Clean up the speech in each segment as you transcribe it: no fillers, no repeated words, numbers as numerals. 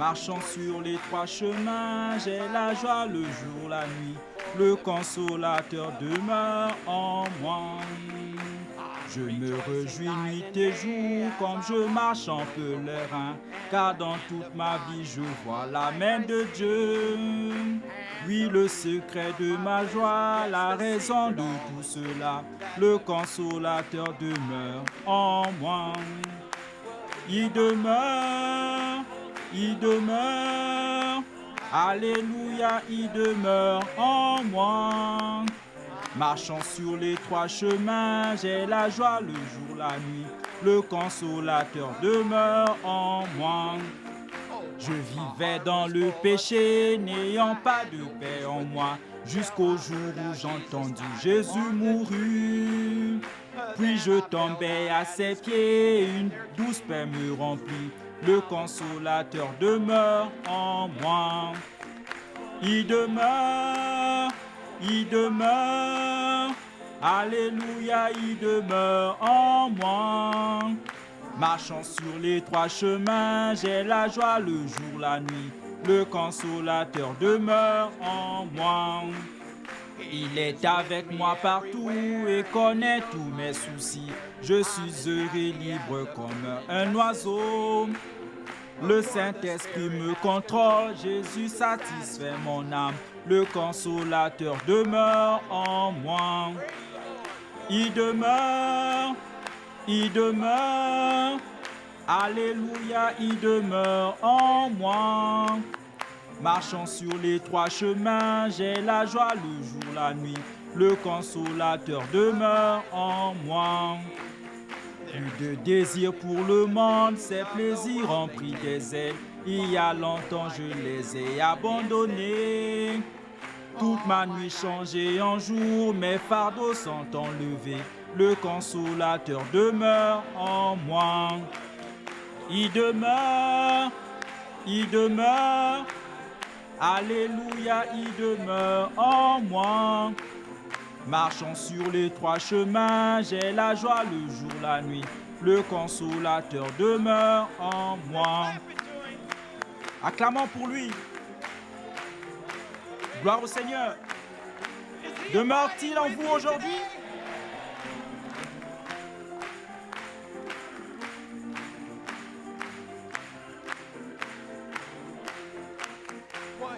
Marchant sur les trois chemins, j'ai la joie le jour, la nuit. Le consolateur demeure en moi. Je me réjouis nuit et jour comme je marche en pèlerin, car dans toute ma vie je vois la main de Dieu. Oui, le secret de ma joie, la raison de tout cela, le consolateur demeure en moi. Il demeure, alléluia, il demeure en moi. Marchant sur les trois chemins, j'ai la joie le jour, la nuit. Le consolateur demeure en moi. Je vivais dans le péché, n'ayant pas de paix en moi, jusqu'au jour où j'ai entendu Jésus mourut. Puis je tombais à ses pieds, une douce paix me remplit. Le consolateur demeure en moi. Il demeure, alléluia, il demeure en moi. Marchant sur les trois chemins, j'ai la joie le jour, la nuit. Le consolateur demeure en moi. Il est avec moi partout et connaît tous mes soucis. Je suis heureux et libre comme un oiseau. Le Saint-Esprit me contrôle, Jésus satisfait mon âme. Le consolateur demeure en moi. Il demeure, alléluia, il demeure en moi. Marchant sur les trois chemins, j'ai la joie le jour, la nuit. Le consolateur demeure en moi. Plus de désir pour le monde, ses plaisirs ont pris des ailes. Il y a longtemps je les ai abandonnés. Toute ma nuit changée en jour, mes fardeaux sont enlevés. Le consolateur demeure en moi. Il demeure, alléluia, il demeure en moi. Marchant sur les trois chemins, j'ai la joie le jour, la nuit. Le consolateur demeure en moi. Acclamons pour lui. Gloire au Seigneur. Demeure-t-il en vous aujourd'hui?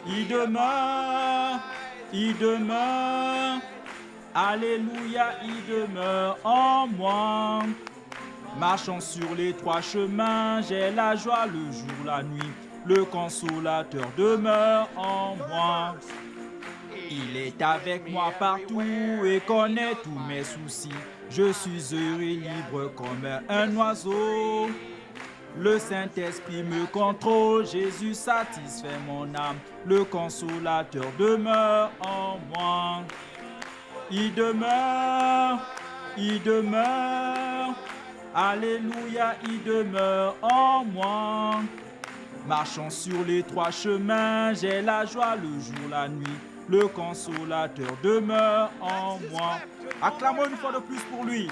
Il demeure, alléluia, il demeure en moi. Marchant sur les trois chemins, j'ai la joie le jour, la nuit. Le consolateur demeure en moi. Il est avec moi partout et connaît tous mes soucis. Je suis heureux et libre comme un oiseau. Le Saint-Esprit me contrôle, Jésus satisfait mon âme. Le consolateur demeure en moi. Il demeure, alléluia, il demeure en moi. Marchant sur les trois chemins, j'ai la joie le jour, la nuit. Le consolateur demeure en moi. Acclamons une fois de plus pour lui.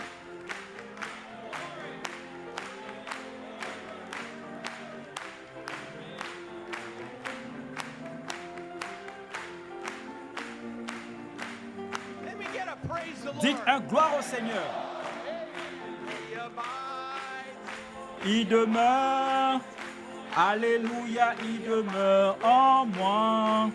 Dites un gloire au Seigneur. Il demeure, alléluia, il demeure en moi.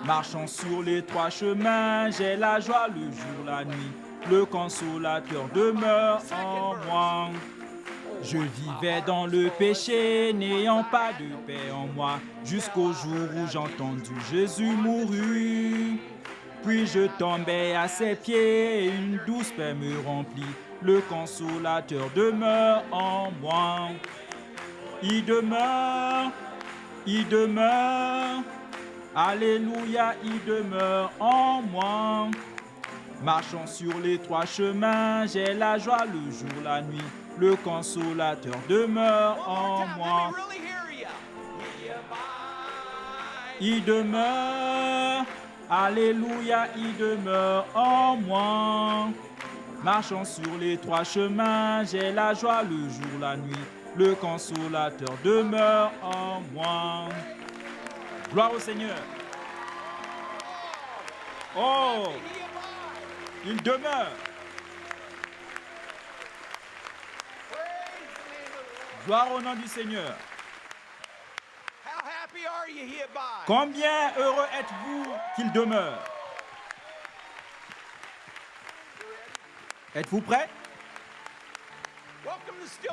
Marchant sur les trois chemins, j'ai la joie le jour, la nuit. Le consolateur demeure en moi. Je vivais dans le péché, n'ayant pas de paix en moi, jusqu'au jour où j'ai entendu Jésus mourut. Puis je tombais à ses pieds et une douce paix me remplit. Le consolateur demeure en moi. Il demeure, alléluia, il demeure en moi. Marchant sur les trois chemins, j'ai la joie le jour, la nuit. Le consolateur demeure en moi. Il demeure, alléluia, il demeure en moi. Marchons sur les trois chemins, j'ai la joie le jour, la nuit. Le consolateur demeure en moi. Gloire au Seigneur. Oh, il demeure. Gloire au nom du Seigneur. Combien heureux êtes-vous qu'il demeure? Êtes-vous prêts?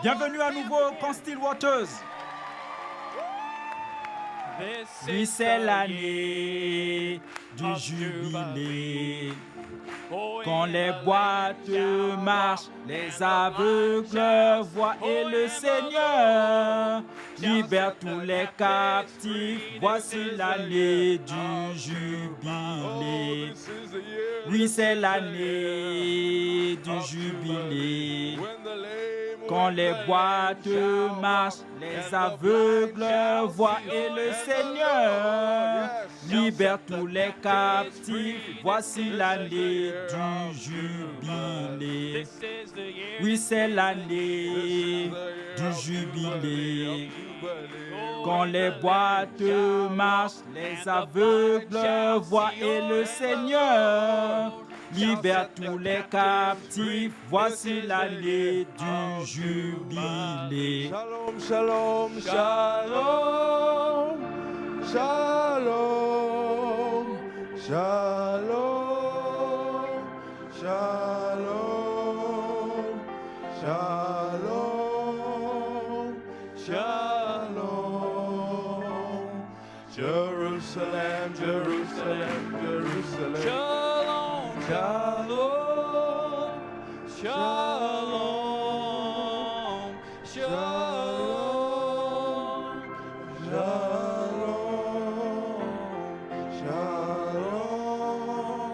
Bienvenue à nouveau Camp Stillwaters. Oui, c'est l'année du jubilé. Quand les boîtes marchent, les aveugles voient et le Seigneur libère tous les captifs. Voici l'année du jubilé. Oui, c'est l'année du jubilé. Quand les boîtes marchent, les aveugles voient et le Seigneur libère tous les captifs. Voici l'année du jubilé. Oui, c'est l'année du jubilé. Quand les boîtes marchent, les aveugles voient et le Seigneur libère tous les captifs. Voici l'année du jubilé. Shalom, shalom, shalom, shalom, shalom, shalom, shalom, shalom. Jerusalem, Jerusalem, Jerusalem. Shalom, shalom, shalom, shalom, shalom, shalom,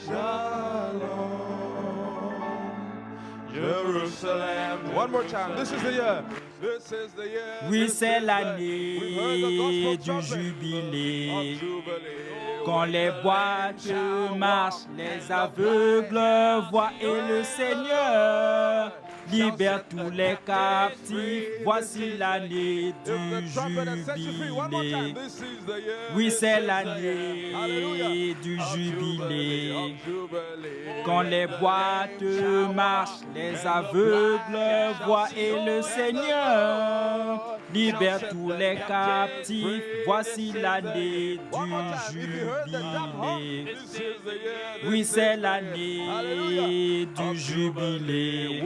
shalom. Jerusalem. One more time. This is the year. This is the year. Oui, c'est l'année du jubilé. Quand les boîtes marchent, les aveugles voient et le Seigneur libère tous les captifs. Voici l'année du jubilé. Oui, c'est l'année du jubilé. Quand les boîtes marchent, les aveugles voient et le Seigneur libère tous les captifs. Voici l'année du jubilé. Oui, c'est l'année du jubilé.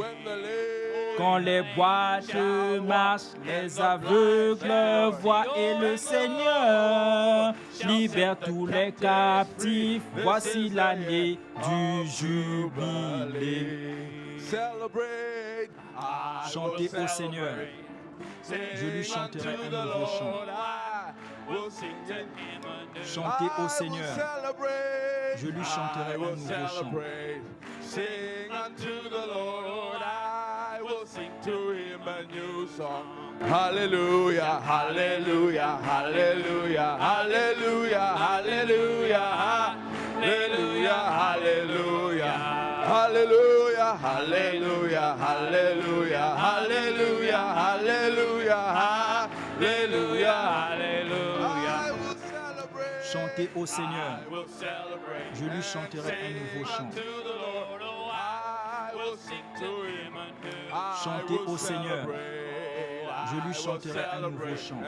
Quand les boîtes marchent, les aveugles voient et le Seigneur libère tous les captifs. Voici l'année du jubilé. Chantez au Seigneur. Je lui chanterai un nouveau chant. Chantez au Seigneur. Je lui chanterai un nouveau chant. Sing unto the Lord, I will sing to him a new song. Hallelujah, hallelujah, hallelujah, hallelujah, hallelujah, hallelujah, hallelujah, hallelujah, hallelujah, hallelujah, hallelujah, hallelujah, hallelujah, hallelujah. Chantez au Seigneur. Je lui chanterai un nouveau chant. Chantez au Seigneur. Je lui chanterai un nouveau chant.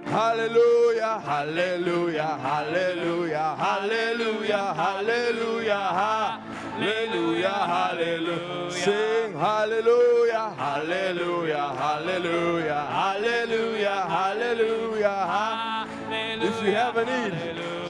Hallelujah, hallelujah, hallelujah, hallelujah, hallelujah, hallelujah, hallelujah. Sing hallelujah, hallelujah, hallelujah, hallelujah, hallelujah. If you have a need,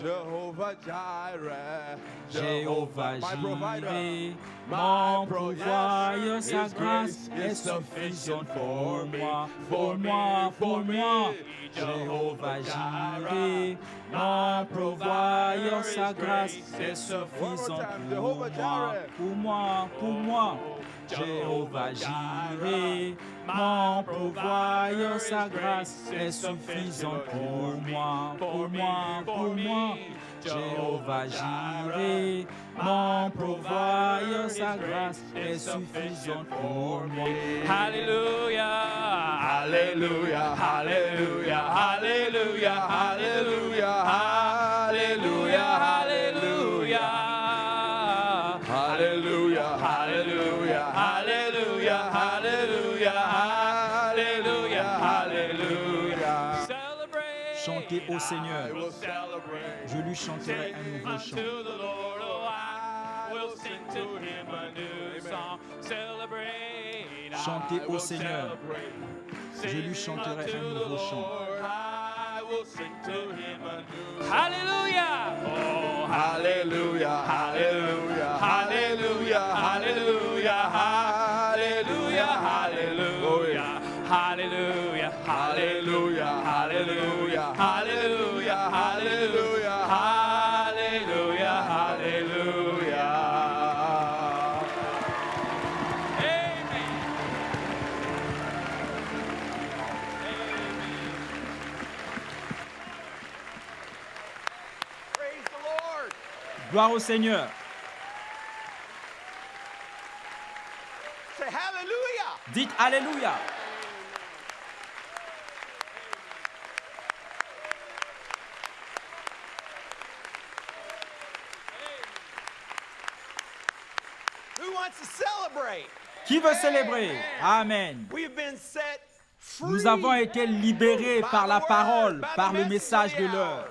Jehovah Jireh, Jéhovah my provider. Jireh, mon pourvoyeur, sa grâce est suffisante pour moi, pour moi, pour moi. Jéhovah Jireh, mon pourvoyeur, sa grâce est suffisante pour moi, pour moi. Jéhovah Jireh, mon pourvoyeur, sa grâce est suffisante pour moi, pour moi, pour moi. Jéhovah Jireh, mon pourvoyeur, sa grâce est suffisante pour moi. Hallelujah, hallelujah, hallelujah, hallelujah, hallelujah, hallelujah, hallelujah. Hallelujah, Hallelujah, hallelujah, hallelujah, hallelujah, hallelujah. Celebrate. Chantez au Seigneur. I will celebrate. Je lui chanterai un nouveau Unto chant. the Lord, oh, I will sing to him a new song. Celebrate. Chantez I au will Seigneur. celebrate. Je lui chanterai un nouveau chant. I will sing to him a new song. Hallelujah. Oh, Hallelujah, hallelujah, hallelujah, hallelujah, hallelujah, hallelujah, hallelujah, hallelujah, hallelujah, hallelujah, hallelujah, hallelujah, hallelujah, hallelujah. Amen. Praise the Lord. Gloire au Seigneur. Say hallelujah. Dites Alléluia. Who wants to celebrate? Qui veut célébrer? Amen. We have been set free. Nous avons été libérés par la parole, by the par le message message de of the l'heure. hour.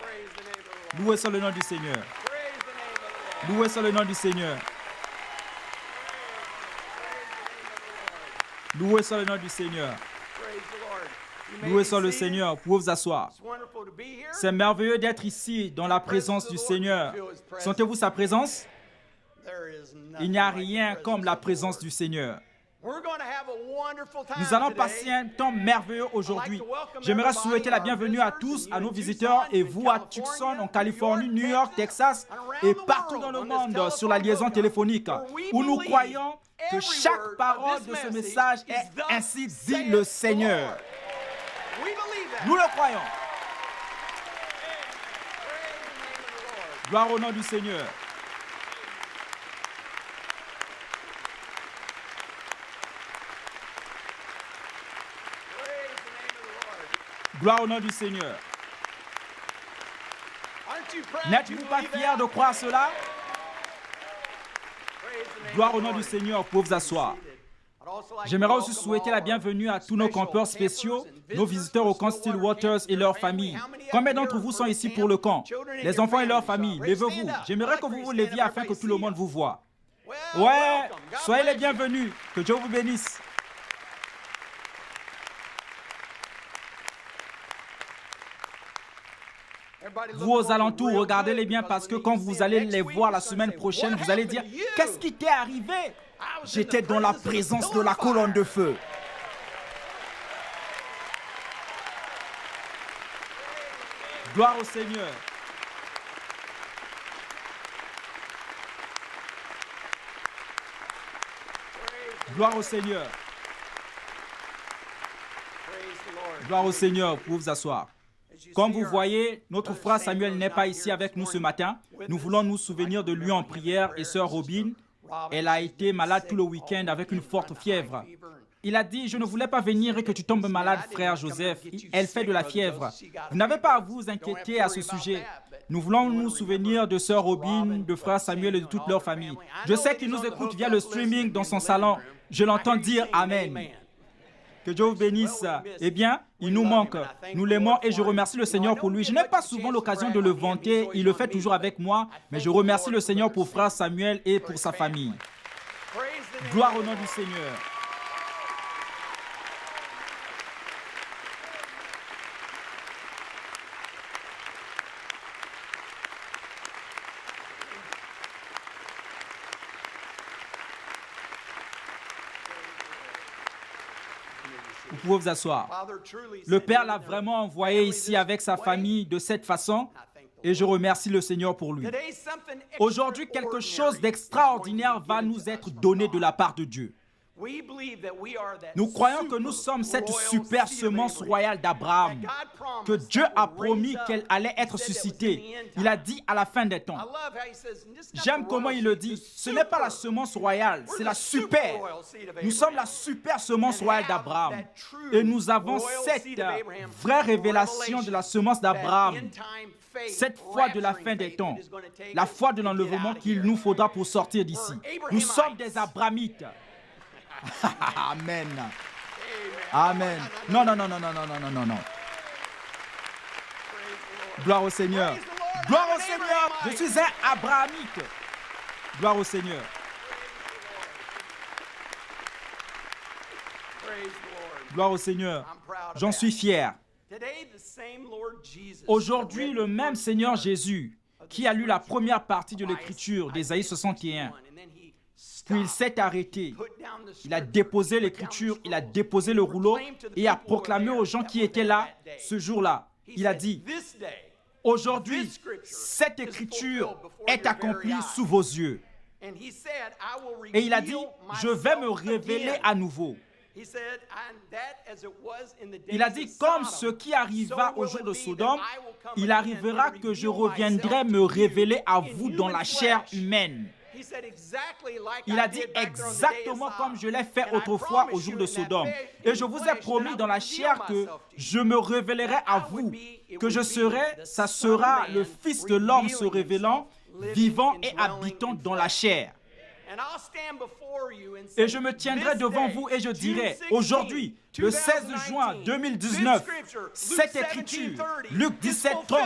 Praise the name of the Lord. Loué soit le nom du Seigneur. Praise the name of the Lord. Loué soit le nom du Seigneur. Loué soit le nom du Seigneur. Praise the Lord. You may Loué be soit le seated. Seigneur. Vous pouvez vous asseoir. It's wonderful to be here. C'est merveilleux d'être ici dans la présence du Seigneur. Sentez-vous sa présence? There is nothing Il n'y a like the rien presence comme la of the présence Lord. du Seigneur. We're going to have a wonderful time Nous allons today. passer un temps merveilleux aujourd'hui. J'aimerais souhaiter la bienvenue à tous, à nos visiteurs et vous à Tucson, en Californie, New York, Texas et partout dans le monde sur la liaison téléphonique où nous croyons que chaque parole de ce message est ainsi dit le Seigneur. We believe that. Nous le croyons. Praise the name of the Lord. Gloire au nom du Seigneur. Praise the name of the Lord. Gloire au nom du Seigneur. Aren't you proud to N'êtes-vous pas believe fiers that? de croire cela? Praise the name Gloire of au the nom du Lord. Seigneur. Vous pouvez vous asseoir. I'd also like to J'aimerais aussi welcome souhaiter all la our bienvenue à tous nos special campeurs campers spéciaux, and nos visitors visiteurs au from camp Stillwater Stillwaters et Camp leurs and their familles. family. How many Combien up d'entre here vous for sont the ici camp? pour le camp? Children and Les your enfants et leurs families. familles, Raise, levez-vous. stand up. J'aimerais I'd que like vous for vous you to stand leviez up, afin que everybody tout le see monde you. vous voie. Well, Ouais, welcome. God soyez les bless you. bienvenus. Que Dieu vous bénisse. Everybody look Vous aux over alentours, real regardez-les good, bien because parce que when quand you see vous them allez next les week, voir you're la gonna semaine say, prochaine, "What vous allez happened dire, to you?" qu'est-ce qui t'est arrivé? I was in J'étais the dans la presence of the présence de pillar la of colonne de fire. feu. Gloire au Seigneur. Gloire au Seigneur. Praise the Lord. Gloire au Seigneur. Vous pouvez vous asseoir. Comme vous voyez, notre frère Samuel n'est pas ici avec nous ce matin. Nous voulons nous souvenir de lui en prière et sœur Robin. Elle a été malade tout le week-end avec une forte fièvre. Il a dit, je ne voulais pas venir et que tu tombes malade, frère Joseph. Elle fait de la fièvre. Vous n'avez pas à vous inquiéter à ce sujet. Nous voulons nous souvenir de sœur Robin, de frère Samuel et de toute leur famille. Je sais qu'il nous écoute via le streaming dans son salon. Je l'entends dire Amen. Que Dieu vous bénisse. Eh bien, il nous manque. Nous l'aimons et je remercie le Seigneur pour lui. Je n'ai pas souvent l'occasion de le vanter. Il le fait toujours avec moi. Mais je remercie le Seigneur pour frère Samuel et pour sa famille. Praise the name Gloire of au the nom Lord. du Seigneur. Vous pouvez vous asseoir. Le Père l'a vraiment envoyé ici avec sa famille de cette façon et je remercie le Seigneur pour lui. Aujourd'hui, quelque chose d'extraordinaire va nous être donné de la part de Dieu. Nous croyons que nous sommes cette super semence royale d'Abraham, que Dieu a promis qu'elle allait être suscitée. Il a dit à la fin des temps. J'aime comment il le dit. Ce n'est pas la semence royale, c'est la super. Nous sommes la super semence royale d'Abraham. Et nous avons cette vraie révélation de la semence d'Abraham. Cette foi de la fin des temps, la foi de l'enlèvement qu'il nous faudra pour sortir d'ici. Nous sommes des Abrahamites. Amen. Amen. Non, non, non, non, non, non, non, non, non, non. Gloire au Seigneur. Gloire au Seigneur. Je suis un Abrahamite. Gloire au Seigneur. Gloire au Seigneur. J'en suis fier. Aujourd'hui, le même Seigneur Jésus qui a lu la première partie de l'Écriture d'Ésaïe 61, puis il s'est arrêté, il a déposé l'Écriture, il a déposé le rouleau et a proclamé aux gens qui étaient là ce jour-là. Il a dit, aujourd'hui, cette Écriture est accomplie sous vos yeux. Et il a dit, je vais me révéler à nouveau. Il a dit, comme ce qui arriva au jour de Sodome, il arrivera que je reviendrai me révéler à vous dans la chair humaine. Il a dit exactement comme je l'ai fait autrefois au jour de Sodome. Et je vous ai promis dans la chair que je me révélerai à vous, que je serai, ça sera le Fils de l'homme se révélant, vivant et habitant dans la chair. Et je me tiendrai devant vous et je dirai, aujourd'hui, le 16 juin 2019, cette écriture, Luc 17, 30,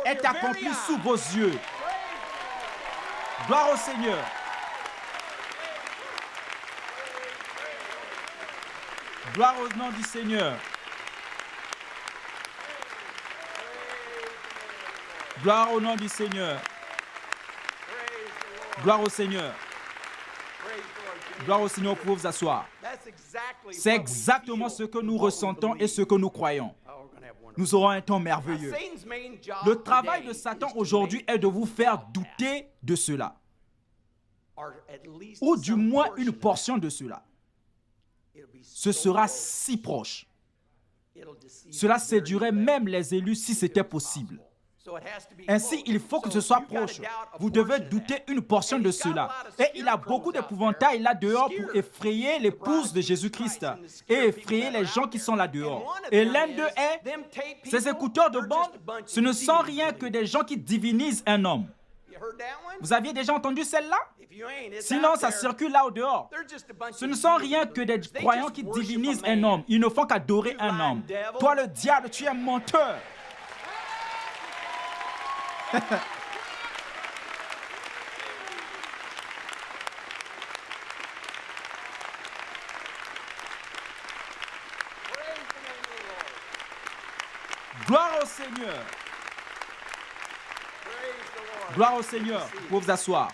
est accomplie sous vos yeux. Gloire au Seigneur. Gloire au nom du Seigneur. Gloire au nom du Seigneur. Gloire au Seigneur. Gloire au Seigneur, vous pouvez vous asseoir. C'est exactement ce que nous ressentons et ce que nous croyons. Nous aurons un temps merveilleux. Le travail de Satan aujourd'hui est de vous faire douter de cela. Ou du moins une portion de cela. Ce sera si proche. Cela séduirait même les élus si c'était possible. Ainsi, il faut que ce soit proche. Vous devez douter une portion de cela. Et il a beaucoup d'épouvantail là dehors pour effrayer l'épouse de Jésus-Christ et effrayer les gens qui sont là dehors. Et l'un d'eux est, ces écouteurs de bande, ce ne sont rien que des gens qui divinisent un homme. Vous aviez déjà entendu celle-là? Sinon, ça circule là au dehors. Ce ne sont rien que des croyants qui divinisent un homme. Ils ne font qu'adorer un homme. Toi, le diable, tu es un menteur. Gloire au Seigneur. Gloire au Seigneur. Vous pouvez vous asseoir.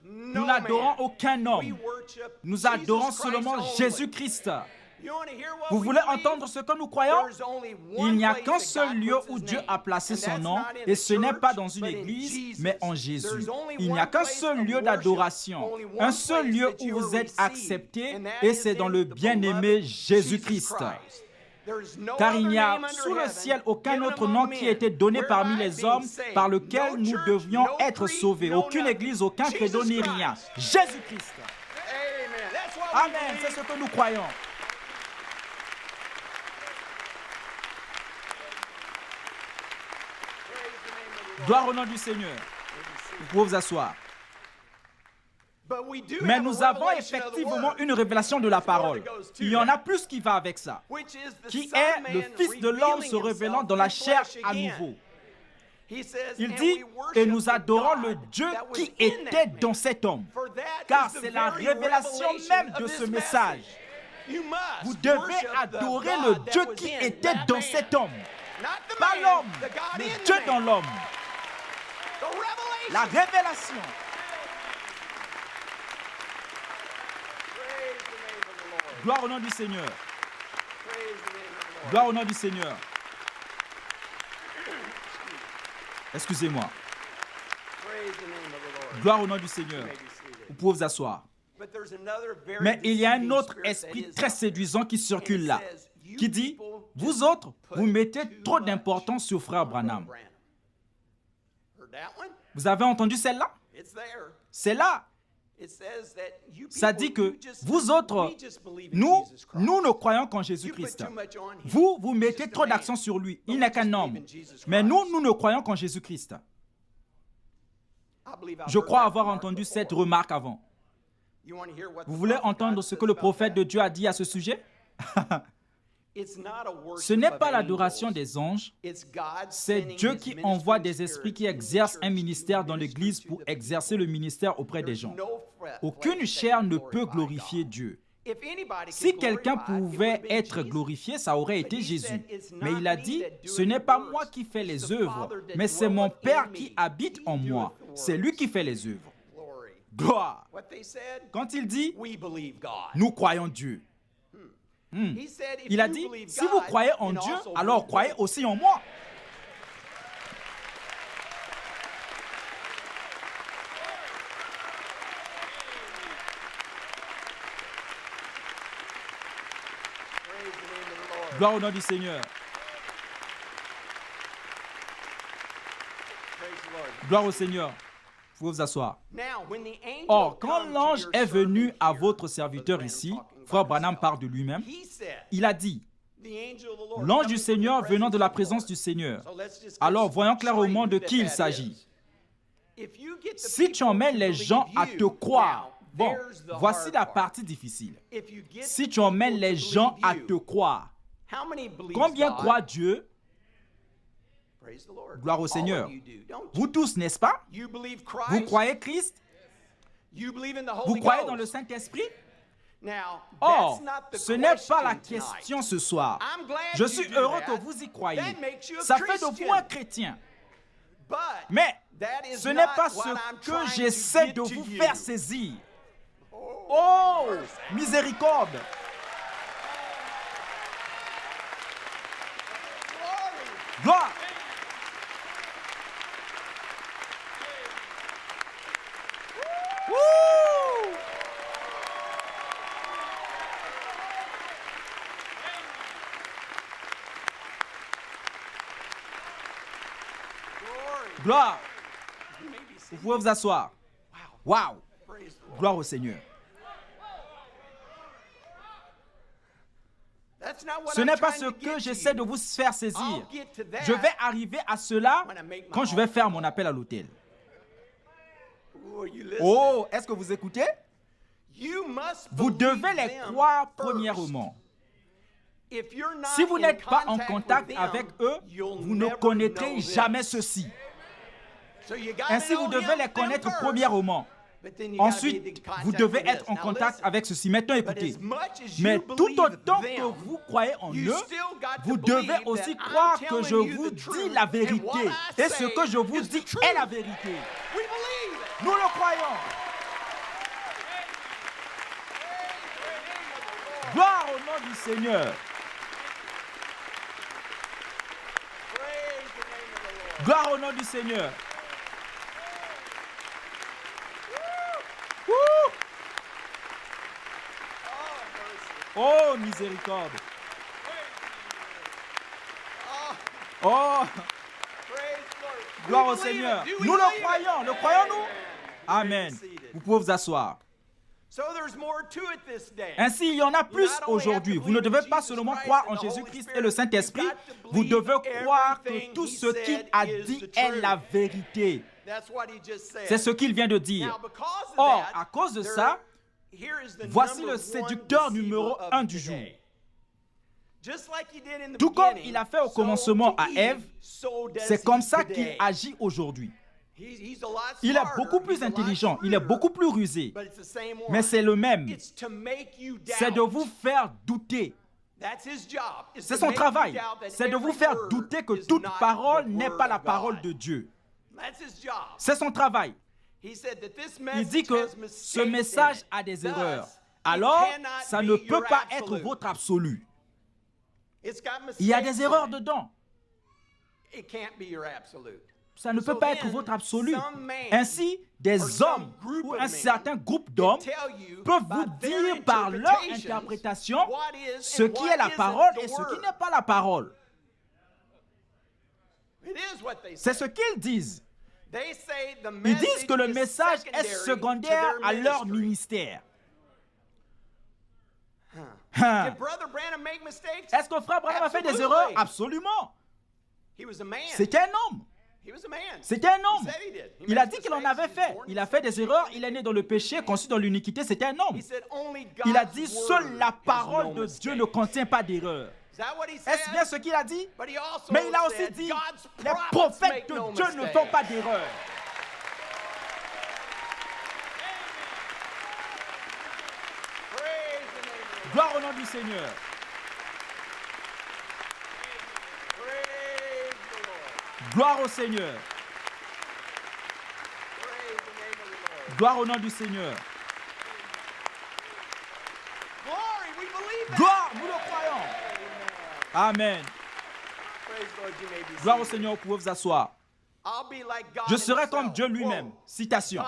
Nous n'adorons aucun homme. Nous adorons seulement Jésus-Christ. Vous voulez entendre ce que nous croyons? Il n'y a qu'un seul lieu où Dieu a placé son nom, et ce n'est pas dans une église, mais en Jésus. Il n'y a qu'un seul lieu d'adoration, un seul lieu où vous êtes acceptés, et c'est dans le bien-aimé Jésus-Christ. Car il n'y a sous le ciel aucun autre nom qui ait été donné parmi les hommes par lequel nous devions être sauvés. Aucune église, aucun credo ni rien. Jésus-Christ. Amen, c'est ce que nous croyons. Gloire au nom du Seigneur. Vous pouvez vous asseoir. Mais nous avons effectivement une révélation de la parole. Il y en a plus qui va avec ça. Qui est le Fils de l'homme se révélant dans la chair à nouveau. Il dit, et nous adorons le Dieu qui était dans cet homme. Car c'est la révélation même de ce message. Vous devez adorer le Dieu qui était dans cet homme. Pas l'homme, mais Dieu dans l'homme. La révélation. Gloire au nom du Seigneur. Gloire au nom du Seigneur. Excusez-moi. Gloire au nom du Seigneur. Vous pouvez vous asseoir. Mais il y a un autre esprit très séduisant qui circule là, qui dit, vous autres, vous mettez trop d'importance sur frère Branham. Vous avez entendu celle-là? C'est là. Ça dit que vous autres, nous ne croyons qu'en Jésus-Christ. Vous mettez trop d'accent sur lui. Il n'est qu'un homme. Mais nous ne croyons qu'en Jésus-Christ. Je crois avoir entendu cette remarque avant. Vous voulez entendre ce que le prophète de Dieu a dit à ce sujet? Ce n'est pas l'adoration des anges, c'est Dieu qui envoie des esprits qui exercent un ministère dans l'Église pour exercer le ministère auprès des gens. Aucune chair ne peut glorifier Dieu. Si quelqu'un pouvait être glorifié, ça aurait été Jésus. Mais il a dit, ce n'est pas moi qui fais les œuvres, mais c'est mon Père qui habite en moi. C'est lui qui fait les œuvres. Gloire. Quand il dit, nous croyons Dieu. Il a dit, si vous croyez en Dieu, alors croyez aussi en moi. Gloire au nom du Seigneur. Gloire au Seigneur. Vous pouvez vous asseoir. Or, quand l'ange est venu à votre serviteur ici, frère Branham parle de lui-même, il a dit, l'ange du Seigneur venant de la présence du Seigneur. Alors, voyons clairement de qui il s'agit. Si tu emmènes les gens à te croire, bon, voici la partie difficile. Si tu emmènes les gens à te croire, combien croient Dieu? Gloire au Seigneur. Vous tous, n'est-ce pas? Vous croyez Christ? Vous croyez dans le Saint-Esprit? Or, ce n'est pas la question ce soir. Je suis heureux que vous y croyez. Ça fait de vous un chrétien. Mais ce n'est pas ce que j'essaie de vous faire saisir. Oh, miséricorde! Gloire! Gloire. Vous pouvez vous asseoir. Waouh. Gloire au Seigneur. Ce n'est pas ce que j'essaie de vous faire saisir. Je vais arriver à cela quand je vais faire mon appel à l'autel. Oh, est-ce que vous écoutez? Vous devez les croire premièrement. Si vous n'êtes pas en contact avec eux, vous ne connaîtrez jamais ceci. Ainsi, vous devez les connaître premièrement. Ensuite, vous devez être en contact avec ceci. Maintenant, écoutez. Mais tout autant que vous croyez en eux, vous devez aussi croire que je vous dis la vérité. Et ce que je vous dis est la vérité. Nous le croyons. Gloire au nom du Seigneur. Gloire au nom du Seigneur. Oh, miséricorde. Oh, gloire au Seigneur. Nous le croyons. Le croyons-nous? Amen. Vous pouvez vous asseoir. Ainsi, il y en a plus aujourd'hui. Vous ne devez pas seulement croire en Jésus-Christ et le Saint-Esprit. Vous devez croire que tout ce qu'il a dit est la vérité. C'est ce qu'il vient de dire. Or, à cause de ça, voici le séducteur numéro 1 du jour. Tout comme il a fait au commencement à Ève, c'est comme ça qu'il agit aujourd'hui. Il est beaucoup plus intelligent, il est beaucoup plus rusé, mais c'est le même. C'est de vous faire douter. C'est son travail. C'est de vous faire douter que toute parole n'est pas la parole de Dieu. C'est son travail. Il dit que ce message a des erreurs. Alors, ça ne peut pas être votre absolu. Il y a des erreurs dedans. Ça ne peut pas être votre absolu. Ainsi, des hommes ou un certain groupe d'hommes peuvent vous dire par leur interprétation ce qui est la parole et ce qui n'est pas la parole. C'est ce qu'ils disent. Ils disent que le message est secondaire à leur ministère. Est-ce que frère Branham a fait des erreurs? Absolument. C'était un homme. C'était un homme. Il a dit qu'il en avait fait. Il a fait des erreurs. Il est né dans le péché, conçu dans l'iniquité. C'était un homme. Il a dit seule la parole de Dieu ne contient pas d'erreur. Est-ce bien ce qu'il a dit? Mais il a aussi dit les prophètes de Dieu ne font pas d'erreur. Gloire au nom du Seigneur. Gloire au Seigneur. Gloire au nom du Seigneur. Gloire, nous le croyons. Amen. Gloire au Seigneur, vous pouvez vous asseoir. Je serai comme Dieu lui-même. Citation.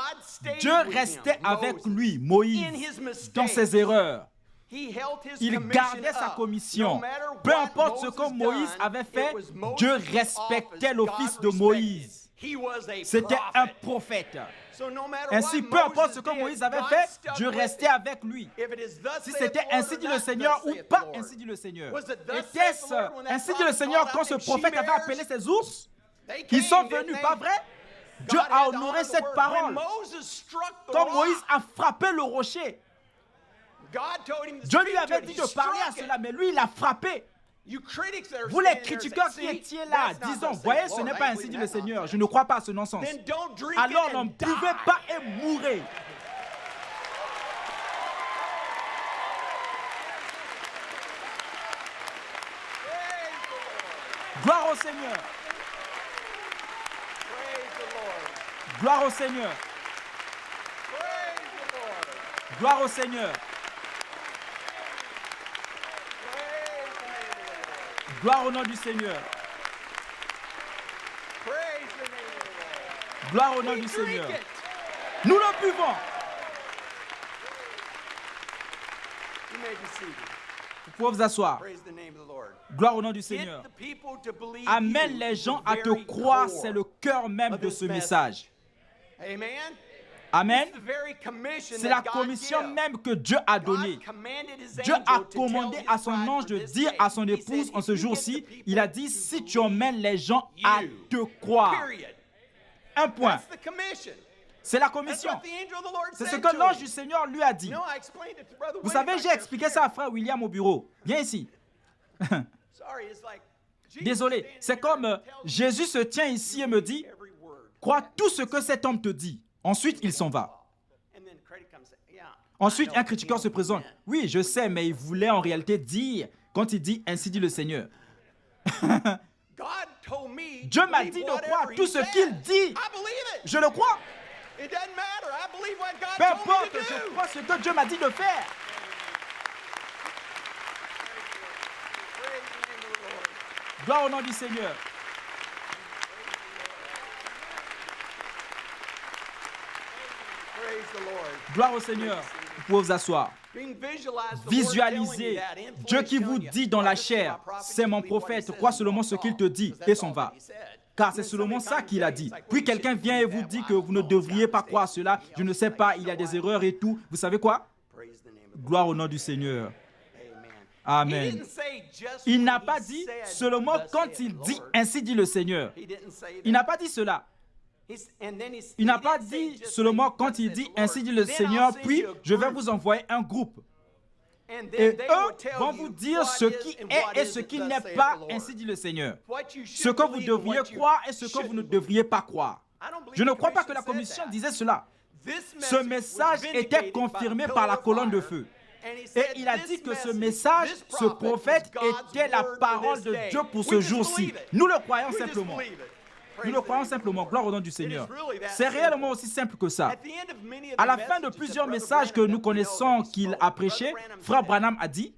Dieu restait avec lui, Moïse, dans ses erreurs. Il gardait sa commission. Peu importe ce que Moïse avait fait, Dieu respectait l'office de Moïse. C'était un prophèt. Ainsi, peu importe ce que Moïse avait fait, Dieu restait avec lui. Si c'était ainsi dit le Seigneur ou pas ainsi dit le Seigneur. Était-ce ainsi dit le Seigneur quand ce prophète avait appelé ses ours? Ils sont venus, pas vrai? Dieu a honoré cette parole. Quand Moïse a frappé le rocher, Dieu lui avait dit de parler à cela, mais lui, il a frappé. Vous les critiqueurs qui étiez là, disons, voyez, ce n'est pas ainsi dit le Seigneur, je ne crois pas à ce non-sens. Alors n'en buvez pas et mourrez. Gloire au Seigneur. Gloire au Seigneur. Gloire au Seigneur. Gloire au nom du Seigneur. Gloire au nom du Seigneur. Nous le buvons. Vous pouvez vous asseoir. Gloire au nom du Seigneur. Amène les gens à te croire, c'est le cœur même de ce message. Amen. C'est la commission même que Dieu a donnée. Dieu a commandé à son ange de dire à son épouse en ce jour-ci, il a dit, si tu emmènes les gens à te croire. Un point. C'est la commission. C'est ce que l'ange du Seigneur lui a dit. Vous savez, j'ai expliqué ça à frère William au bureau. Viens ici. Désolé. C'est comme Jésus se tient ici et me dit, crois tout ce que cet homme te dit. Ensuite, il s'en va. Ensuite, un critiqueur se présente. Oui, je sais, mais il voulait en réalité dire, quand il dit, ainsi dit le Seigneur. Dieu m'a dit de croire tout ce qu'il dit. Je le crois. Peu importe, je crois ce que Dieu m'a dit de faire. Gloire au nom du Seigneur. Gloire au Seigneur. Vous pouvez vous asseoir. Visualisez Dieu qui vous dit dans la chair, c'est mon prophète, crois seulement ce qu'il te dit et s'en va. Car c'est seulement ça qu'il a dit. Puis quelqu'un vient et vous dit que vous ne devriez pas croire cela, je ne sais pas, il y a des erreurs et tout. Vous savez quoi? Gloire au nom du Seigneur. Amen. Il n'a pas dit seulement quand il dit ainsi dit le Seigneur. Il n'a pas dit cela. Il n'a pas dit seulement quand il dit ainsi dit le Seigneur, puis je vais vous envoyer un groupe. Et eux vont vous dire ce qui est et ce qui n'est pas, ainsi dit le Seigneur. Ce que vous devriez croire et ce que vous ne devriez pas croire. Je ne crois pas que la commission disait cela. Ce message était confirmé par la colonne de feu. Et il a dit que ce message, ce prophète était la parole de Dieu pour ce jour-ci. Nous le croyons simplement. Nous le croyons simplement. Gloire au nom du Seigneur. C'est réellement aussi simple que ça. À la fin de plusieurs messages que nous connaissons qu'il a prêchés, frère Branham a dit,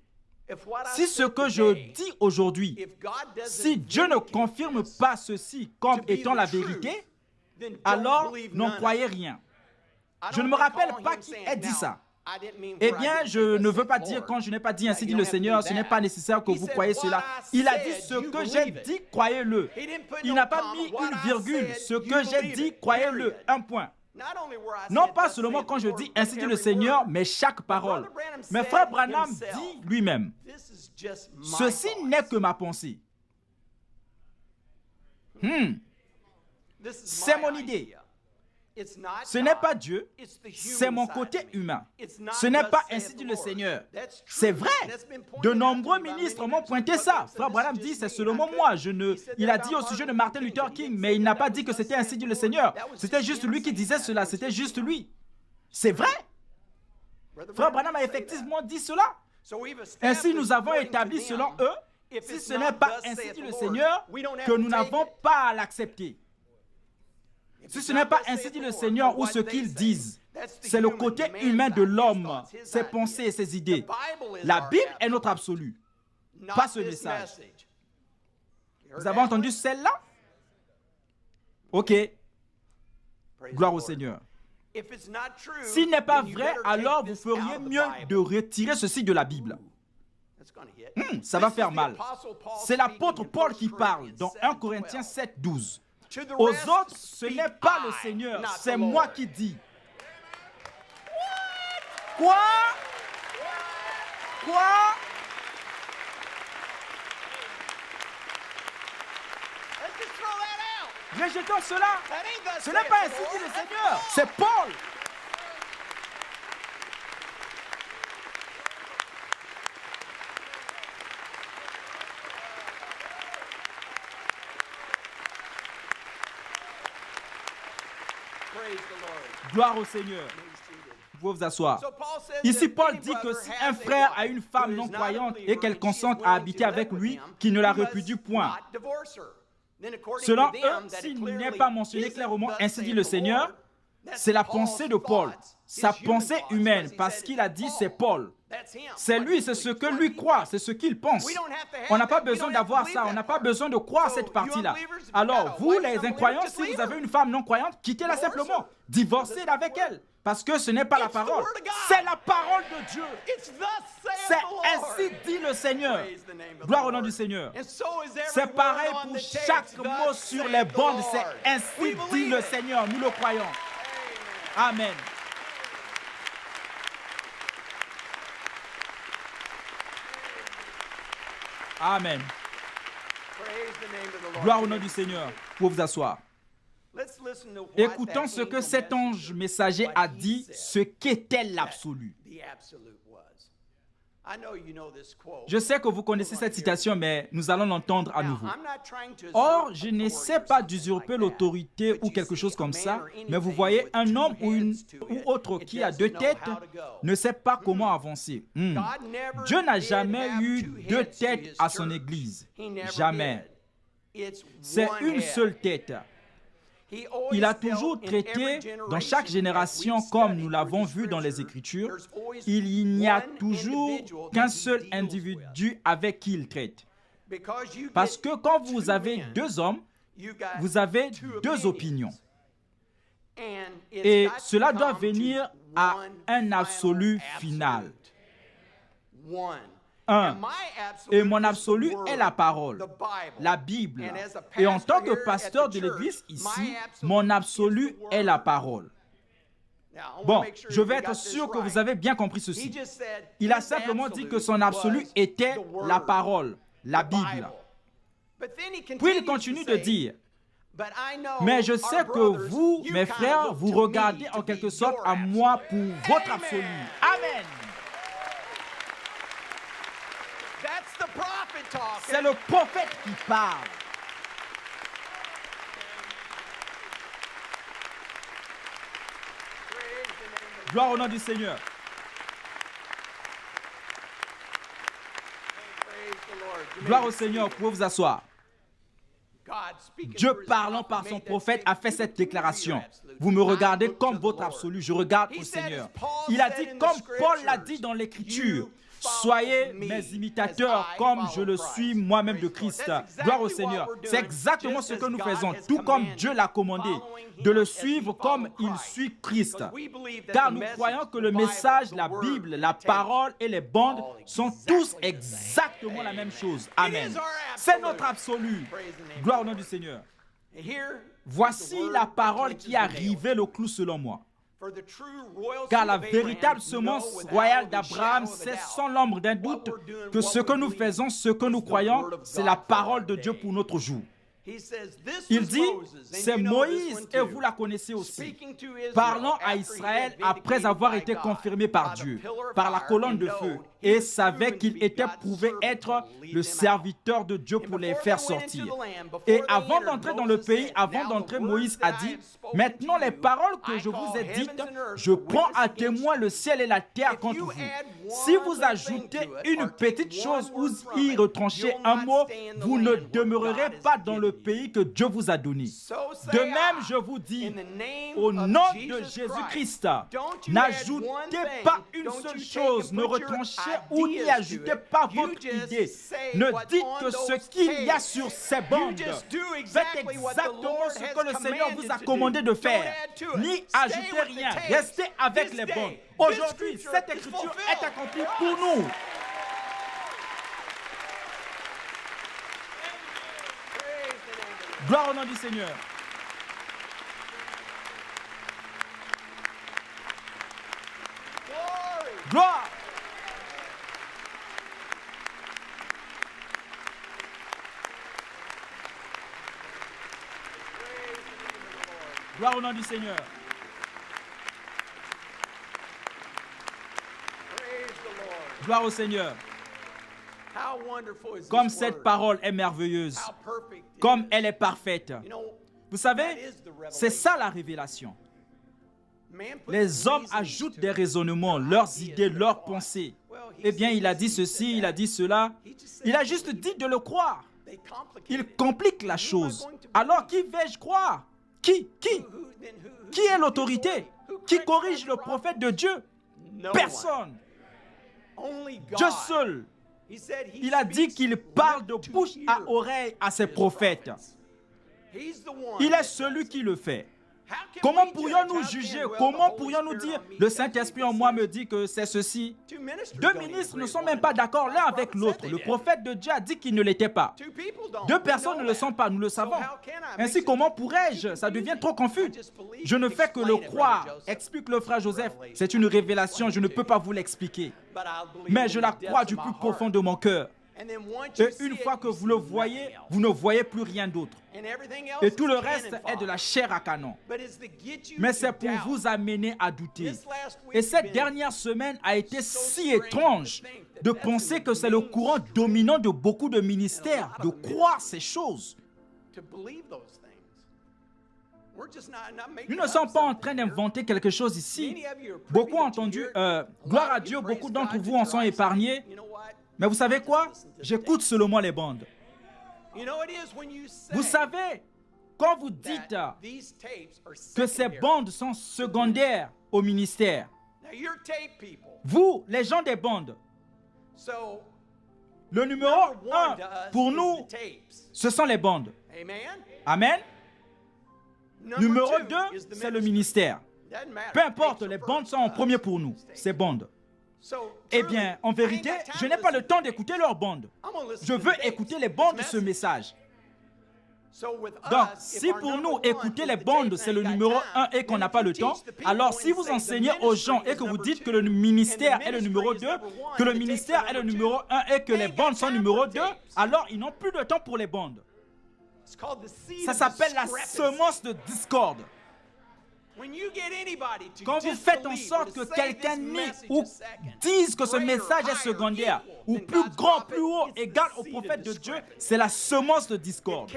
Si ce que je dis aujourd'hui, si Dieu ne confirme pas ceci comme étant la vérité, alors n'en croyez rien. Je ne me rappelle pas qui a dit ça. Eh bien, je ne veux pas dire quand je n'ai pas dit ainsi dit le Seigneur, ce n'est pas nécessaire que vous croyez cela. Il a dit ce que j'ai dit, croyez-le. Il n'a pas mis une virgule. Ce que j'ai dit, croyez-le. Un point. Non pas seulement quand je dis ainsi dit le Seigneur, mais chaque parole. Mais frère Branham dit lui-même, ceci n'est que ma pensée. C'est mon idée. Ce n'est pas Dieu, c'est mon côté humain. Ce n'est pas ainsi dit le Seigneur. C'est vrai. De nombreux ministres m'ont pointé ça. Frère Branham dit, c'est seulement moi. Il a dit au sujet de Martin Luther King, mais il n'a pas dit que c'était ainsi dit le Seigneur. C'était juste lui qui disait cela. C'était juste lui. C'est vrai. Frère Branham a effectivement dit cela. Ainsi, nous avons établi selon eux, si ce n'est pas ainsi dit le Seigneur, que nous n'avons pas à l'accepter. Si ce n'est pas ainsi dit le Seigneur ou ce qu'ils disent, c'est le côté humain de l'homme, ses pensées et ses idées. La Bible est notre absolu, pas ce message. Vous avez entendu celle-là? Ok. Gloire au Seigneur. S'il n'est pas vrai, alors vous feriez mieux de retirer ceci de la Bible. Ça va faire mal. C'est l'apôtre Paul qui parle dans 1 Corinthiens 7, 12. Aux autres, ce n'est pas le Seigneur, c'est moi qui dis. Quoi? Rejetons cela. Ce n'est pas ainsi dit le Seigneur, c'est Paul. Gloire au Seigneur. Vous pouvez vous asseoir. Ici, Paul dit que si un frère a une femme non croyante et qu'elle consente à habiter avec lui, qu'il ne la répudie point. Selon eux, s'il n'est pas mentionné clairement, ainsi dit le Seigneur, c'est la pensée de Paul, sa pensée humaine, parce qu'il a dit c'est Paul. C'est lui, c'est ce que lui croit, c'est ce qu'il pense. On n'a pas besoin d'avoir ça, on n'a pas besoin de croire cette partie-là. Alors, vous, les incroyants, si vous avez une femme non croyante, quittez-la simplement. Divorcez avec elle, parce que ce n'est pas la parole, c'est la parole de Dieu. C'est ainsi dit le Seigneur. Gloire au nom du Seigneur. C'est pareil pour chaque mot sur les bandes, c'est ainsi dit le Seigneur, nous le croyons. Amen. Amen. Gloire au nom du Seigneur. Pour vous asseoir. Écoutons ce que cet ange messager a dit, ce qu'était l'absolu. Je sais que vous connaissez cette citation, mais nous allons l'entendre à nouveau. Or, je n'essaie pas d'usurper l'autorité ou quelque chose comme ça, mais vous voyez, un homme ou autre qui a deux têtes ne sait pas comment avancer. Dieu n'a jamais eu deux têtes à son Église. Jamais. C'est une seule tête. Il a toujours traité dans chaque génération, comme nous l'avons vu dans les Écritures, il n'y a toujours qu'un seul individu avec qui il traite. Parce que quand vous avez deux hommes, vous avez deux opinions. Et cela doit venir à un absolu final. Et mon absolu est la parole, la Bible. Et en tant que pasteur de l'Église ici, mon absolu est la parole. Bon, je vais être sûr que vous avez bien compris ceci. Il a simplement dit que son absolu était la parole, la Bible. Puis il continue de dire, mais je sais que vous, mes frères, vous regardez en quelque sorte à moi pour votre absolu. Amen. C'est le prophète qui parle. Gloire au nom du Seigneur. Gloire au Seigneur, vous pouvez vous asseoir. Dieu parlant par son prophète a fait cette déclaration. Vous me regardez comme votre absolu, je regarde au Seigneur. Il a dit comme Paul l'a dit dans l'Écriture. Soyez mes imitateurs comme je le suis moi-même de Christ. Gloire au Seigneur. C'est exactement ce que nous faisons, tout comme Dieu l'a commandé, de le suivre comme il suit Christ. Car nous croyons que le message, la Bible, la parole et les bandes sont tous exactement la même chose. Amen. C'est notre absolu. Gloire au nom du Seigneur. Voici la parole qui a rivé le clou selon moi. Car la véritable semence royale d'Abraham, c'est sans l'ombre d'un doute que ce que nous faisons, ce que nous croyons, c'est la parole de Dieu pour notre jour. Il dit, c'est Moïse, et vous la connaissez aussi, parlant à Israël après avoir été confirmé par Dieu, par la colonne de feu, et savait qu'il était prouvé être le serviteur de Dieu pour les faire sortir. Et avant d'entrer dans le pays, avant d'entrer, Moïse a dit, maintenant les paroles que je vous ai dites, je prends à témoin le ciel et la terre contre vous. Si vous ajoutez une petite chose ou y retranchez un mot, vous ne demeurerez pas dans le pays que Dieu vous a donné. De même, je vous dis, au nom de Jésus-Christ, n'ajoutez pas une seule chose, ne retranchez ou n'y ajoutez pas votre idée. Ne dites que ce qu'il y a sur ces bandes. Faites exactement ce que le Seigneur vous a commandé de faire. N'y ajoutez rien. Restez avec les bandes. Aujourd'hui, cette écriture est accomplie pour nous. Gloire au nom du Seigneur. Gloire. Gloire au nom du Seigneur. Gloire au Seigneur. Comme cette parole est merveilleuse, comme elle est parfaite. Vous savez, c'est ça la révélation. Les hommes ajoutent des raisonnements, leurs idées, leurs pensées. Eh bien, il a dit ceci, il a dit cela. Il a juste dit de le croire. Il complique la chose. Alors, qui vais-je croire? Qui est l'autorité? Qui corrige le prophète de Dieu? Personne. Dieu seul. Il a dit qu'il parle de bouche à oreille à ses prophètes. Il est celui qui le fait. Comment pourrions-nous juger? Comment pourrions-nous dire, le Saint-Esprit en moi me dit que c'est ceci? Deux ministres ne sont même pas d'accord l'un avec l'autre. Le prophète de Dieu a dit qu'il ne l'était pas. Deux personnes ne le sont pas, nous le savons. Ainsi, comment pourrais-je? Ça devient trop confus. Je ne fais que le croire. Explique le frère Joseph. C'est une révélation, je ne peux pas vous l'expliquer. Mais je la crois du plus profond de mon cœur. Et une fois que vous le voyez, vous ne voyez plus rien d'autre. Et tout le reste est de la chair à canon. Mais c'est pour vous amener à douter. Et cette dernière semaine a été si étrange de penser que c'est le courant dominant de beaucoup de ministères, de croire ces choses. Nous ne sommes pas en train d'inventer quelque chose ici. Beaucoup ont entendu, gloire à Dieu, beaucoup d'entre vous en sont épargnés. Mais vous savez quoi? J'écoute seulement les bandes. Vous savez, quand vous dites que ces bandes sont secondaires au ministère, vous, les gens des bandes, le numéro 1 pour nous, ce sont les bandes. Amen. Numéro 2, c'est le ministère. Peu importe, les bandes sont en premier pour nous, ces bandes. Eh bien, en vérité, je n'ai pas le temps d'écouter leurs bandes. Je veux écouter les bandes de ce message. Donc, si pour nous, écouter les bandes, c'est le numéro 1 et qu'on n'a pas le temps, alors si vous enseignez aux gens et que vous dites que le ministère est le numéro 2, que le ministère est le numéro 1 et que les bandes sont numéro 2, alors ils n'ont plus de temps pour les bandes. Ça s'appelle la semence de discorde. Quand vous faites en sorte que quelqu'un nie ou dise que ce message est secondaire, ou plus grand, plus haut, égal au prophète de Dieu, c'est la semence de discorde.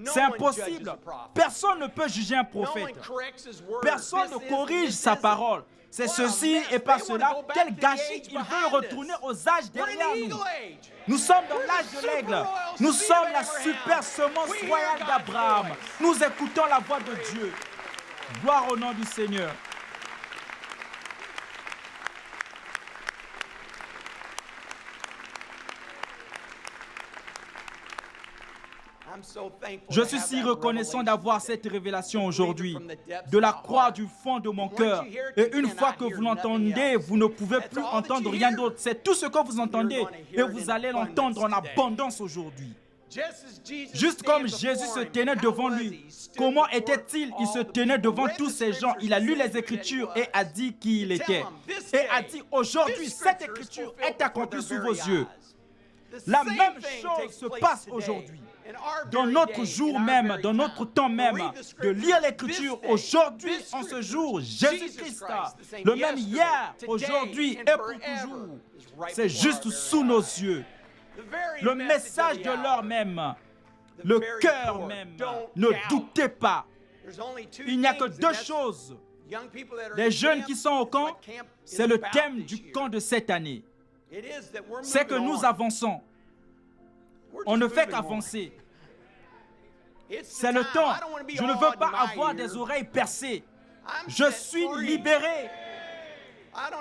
C'est impossible. Personne ne peut juger un prophète. Personne ne corrige sa parole. C'est ceci et pas cela. Quel gâchis. Il veut retourner aux âges derrière nous. Nous sommes dans l'âge de l'aigle. Nous sommes la super semence royale d'Abraham. Nous écoutons la voix de Dieu. Gloire au nom du Seigneur. Je suis si reconnaissant d'avoir cette révélation aujourd'hui, de la croire du fond de mon cœur. Et une fois que vous l'entendez, vous ne pouvez plus entendre rien d'autre. C'est tout ce que vous entendez et vous allez l'entendre en abondance aujourd'hui. Juste comme Jésus se tenait devant lui, comment était-il? Il se tenait devant tous ces gens. Il a lu les Écritures et a dit qui il était. Et a dit, aujourd'hui, cette Écriture est accomplie sous vos yeux. La même chose se passe aujourd'hui. Dans notre jour même, dans notre temps même, de lire l'Écriture aujourd'hui, en ce jour, Jésus-Christ, le même hier, aujourd'hui et pour toujours, c'est juste sous nos yeux. Le message de l'heure même, le cœur même, ne doutez pas. Il n'y a que deux choses. Les jeunes qui sont au camp, c'est le thème du camp de cette année. C'est que nous avançons. On ne fait qu'avancer. C'est le temps. Je ne veux pas avoir des oreilles percées. Je suis libéré.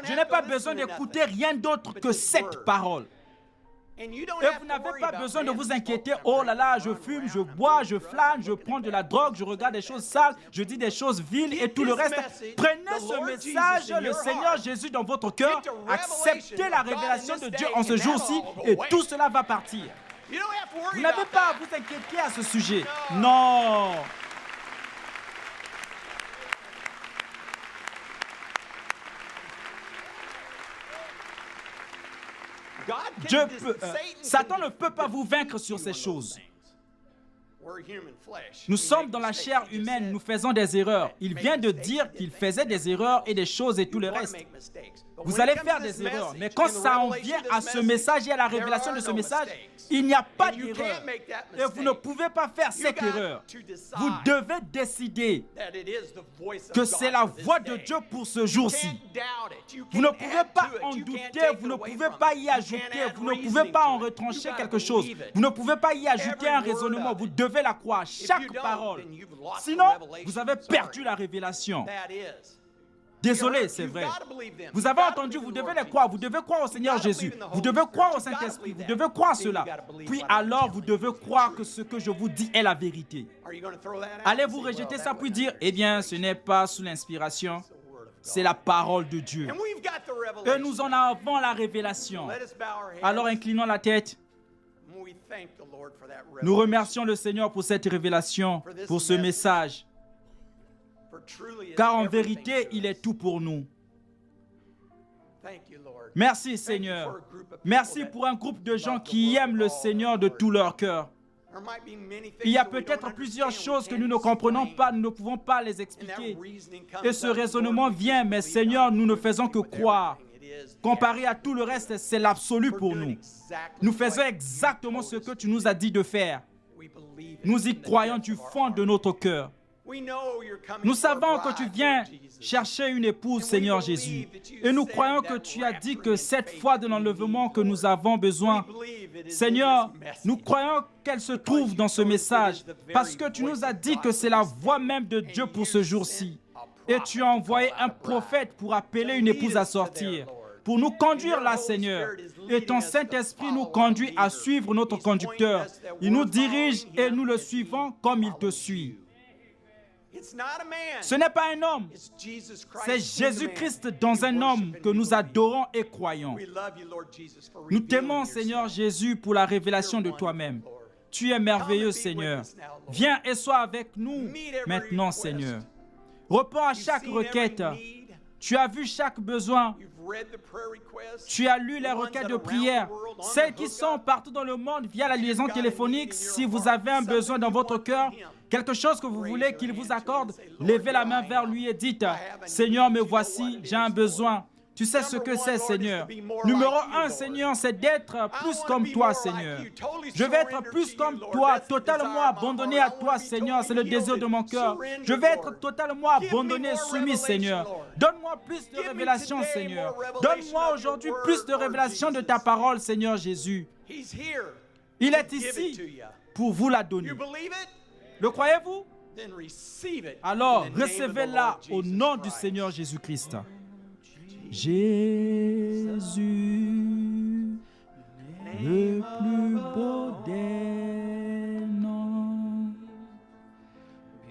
Je n'ai pas besoin d'écouter rien d'autre que cette parole. Et vous n'avez pas besoin de vous inquiéter. Oh là là, je fume, je bois, je flâne, je prends de la drogue, je regarde des choses sales, je dis des choses viles et tout le reste. Prenez ce message, le Seigneur Jésus dans votre cœur. Acceptez la révélation de Dieu en ce jour-ci et tout cela va partir. Vous n'avez pas à vous inquiéter à ce sujet. Non. Satan ne peut pas vous vaincre sur ces choses. Nous sommes dans la chair humaine, nous faisons des erreurs. Il vient de dire qu'il faisait des erreurs et des choses et tout le reste. Vous allez faire des erreurs, mais quand ça en vient à ce message et à la révélation de ce message, il n'y a pas d'erreur. Et vous ne pouvez pas faire cette erreur. Vous devez décider que c'est la voix de Dieu pour ce jour-ci. Vous ne pouvez pas en douter, vous ne pouvez pas y ajouter, vous ne pouvez pas en retrancher quelque chose. Vous ne pouvez pas y ajouter un raisonnement, vous devez la croire, chaque parole. Sinon, vous avez perdu la révélation. Désolé, c'est vrai. Vous avez entendu, vous devez les croire. Vous devez croire au Seigneur Jésus. Vous devez croire au Saint-Esprit. Vous devez croire cela. Puis alors, vous devez croire que ce que je vous dis est la vérité. Allez-vous rejeter ça puis dire, eh bien, ce n'est pas sous l'inspiration, c'est la parole de Dieu. Et nous en avons la révélation. Alors, inclinons la tête. Nous remercions le Seigneur pour cette révélation, pour ce message. Car en vérité, il est tout pour nous. Merci Seigneur. Merci pour un groupe de gens qui aiment le Seigneur de tout leur cœur. Il y a peut-être plusieurs choses que nous ne comprenons pas, nous ne pouvons pas les expliquer. Et ce raisonnement vient, mais Seigneur, nous ne faisons que croire. Comparé à tout le reste, c'est l'absolu pour nous. Nous faisons exactement ce que tu nous as dit de faire. Nous y croyons du fond de notre cœur. Nous savons que tu viens chercher une épouse, Seigneur Jésus. Et nous croyons que tu as dit que cette foi de l'enlèvement que nous avons besoin, Seigneur, nous croyons qu'elle se trouve dans ce message parce que tu nous as dit que c'est la voix même de Dieu pour ce jour-ci. Et tu as envoyé un prophète pour appeler une épouse à sortir, pour nous conduire là, Seigneur. Et ton Saint-Esprit nous conduit à suivre notre conducteur. Il nous dirige et nous le suivons comme il te suit. Ce n'est pas un homme, c'est Jésus-Christ dans un homme que nous adorons et croyons. Nous t'aimons, Seigneur Jésus, pour la révélation de toi-même. Tu es merveilleux, Seigneur. Viens et sois avec nous maintenant, Seigneur. Réponds à chaque requête. Tu as vu chaque besoin. Tu as lu les requêtes de prière. Celles qui sont partout dans le monde via la liaison téléphonique. Si vous avez un besoin dans votre cœur, quelque chose que vous voulez qu'il vous accorde, levez la main vers lui et dites, Seigneur, me voici, j'ai un besoin. Tu sais ce que c'est, Seigneur. Numéro 1, Seigneur, c'est d'être plus comme toi, Seigneur. Je vais être plus comme toi, totalement abandonné à toi, Seigneur. C'est le désir de mon cœur. Je vais être totalement abandonné, soumis, Seigneur. Donne-moi plus de révélations, Seigneur. Donne-moi aujourd'hui plus de révélations de ta parole, Seigneur Jésus. Il est ici pour vous la donner. Le croyez-vous? Alors, recevez-la au nom du Seigneur Jésus-Christ. Jésus, le plus beau des noms,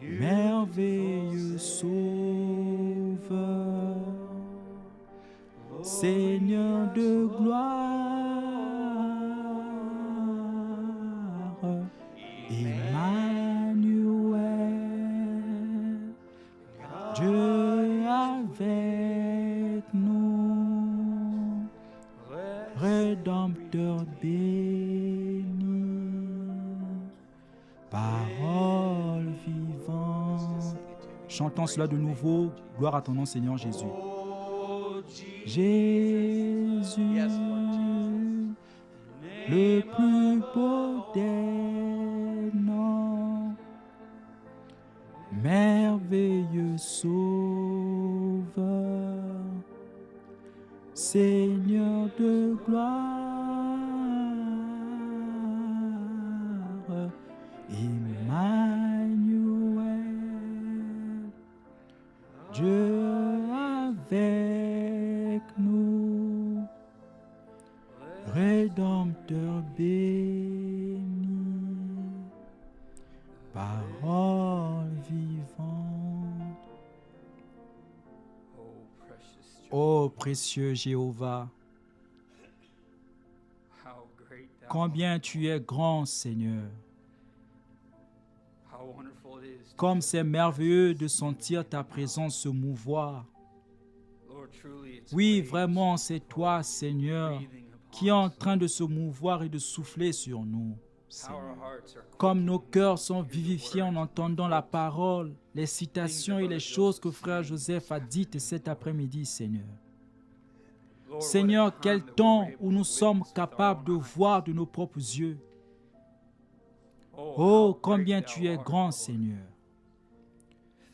merveilleux Sauveur, Seigneur de gloire, Emmanuel, Dieu avec nous, Rédempteur béni, parole vivante. Chantons cela de nouveau. Gloire à ton nom, Seigneur Jésus. Jésus, le plus beau des noms, merveilleux Sauveur, Seigneur de gloire, Emmanuel, Dieu avec nous, Rédempteur béni, parole vivante. Ô précieux Jéhovah, combien tu es grand, Seigneur. Comme c'est merveilleux de sentir ta présence se mouvoir. Oui, vraiment, c'est toi, Seigneur, qui est en train de se mouvoir et de souffler sur nous. Comme nos cœurs sont vivifiés en entendant la parole, les citations et les choses que Frère Joseph a dites cet après-midi, Seigneur. Seigneur, quel temps où nous sommes capables de voir de nos propres yeux. Oh, combien tu es grand, Seigneur.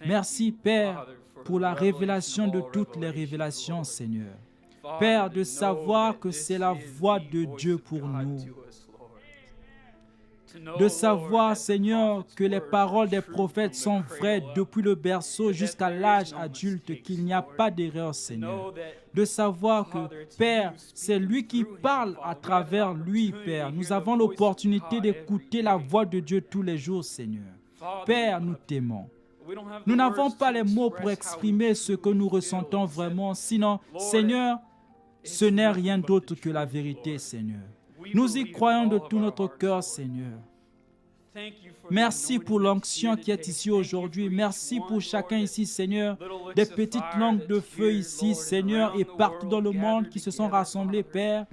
Merci, Père, pour la révélation de toutes les révélations, Seigneur. Père, de savoir que c'est la voix de Dieu pour nous. De savoir, Seigneur, que les paroles des prophètes sont vraies depuis le berceau jusqu'à l'âge adulte, qu'il n'y a pas d'erreur, Seigneur. De savoir que, Père, c'est lui qui parle à travers lui, Père. Nous avons l'opportunité d'écouter la voix de Dieu tous les jours, Seigneur. Père, nous t'aimons. Nous n'avons pas les mots pour exprimer ce que nous ressentons vraiment, sinon, Seigneur, ce n'est rien d'autre que la vérité, Seigneur. Nous y croyons de tout notre cœur, Seigneur. Merci pour l'onction qui est ici aujourd'hui. Merci pour chacun ici, Seigneur. Des petites langues de feu ici, Seigneur, et partout dans le monde qui se sont rassemblés, Père.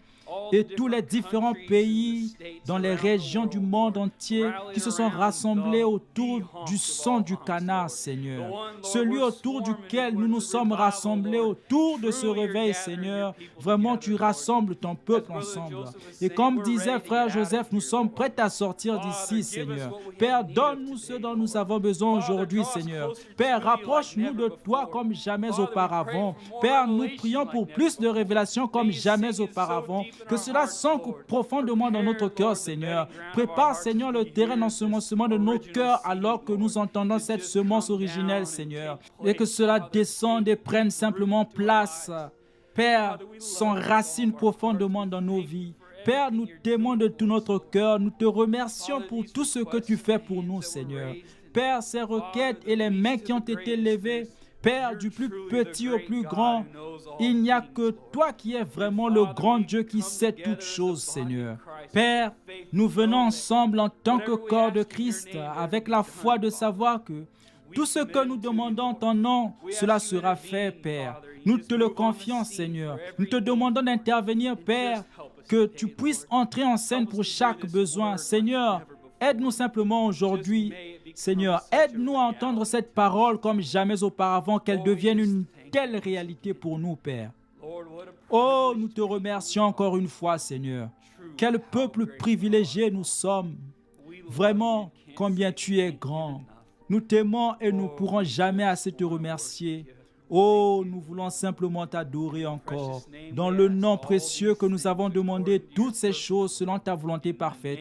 Et tous les différents pays dans les régions du monde entier qui se sont rassemblés autour du sang du canard, Seigneur. Celui autour duquel nous nous sommes rassemblés autour de ce réveil, Seigneur. Vraiment, tu rassembles ton peuple ensemble. Et comme disait Frère Joseph, nous sommes prêts à sortir d'ici, Seigneur. Père, donne-nous ce dont nous avons besoin aujourd'hui, Seigneur. Père, rapproche-nous de toi comme jamais auparavant. Père, nous prions pour plus de révélations comme jamais auparavant. Que cela s'ancre profondément dans notre cœur, Seigneur. Prépare, Seigneur, le terrain d'ensemencement de nos cœurs alors que nous entendons cette semence originelle, Seigneur. Et que cela descende et prenne simplement place. Père, s'enracine profondément dans nos vies. Père, nous t'aimons de tout notre cœur. Nous te remercions pour tout ce que tu fais pour nous, Seigneur. Père, ces requêtes et les mains qui ont été levées, Père, du plus petit au plus grand, il n'y a que toi qui es vraiment le grand Dieu qui sait toutes choses, Seigneur. Père, nous venons ensemble en tant que corps de Christ avec la foi de savoir que tout ce que nous demandons en ton nom, cela sera fait, Père. Nous te le confions, Seigneur. Nous te demandons d'intervenir, Père, que tu puisses entrer en scène pour chaque besoin. Seigneur, aide-nous simplement aujourd'hui. Seigneur, aide-nous à entendre cette parole comme jamais auparavant, qu'elle devienne une telle réalité pour nous, Père. Oh, nous te remercions encore une fois, Seigneur. Quel peuple privilégié nous sommes. Vraiment, combien tu es grand. Nous t'aimons et nous ne pourrons jamais assez te remercier. Oh, nous voulons simplement t'adorer encore. Dans le nom précieux que nous avons demandé toutes ces choses selon ta volonté parfaite,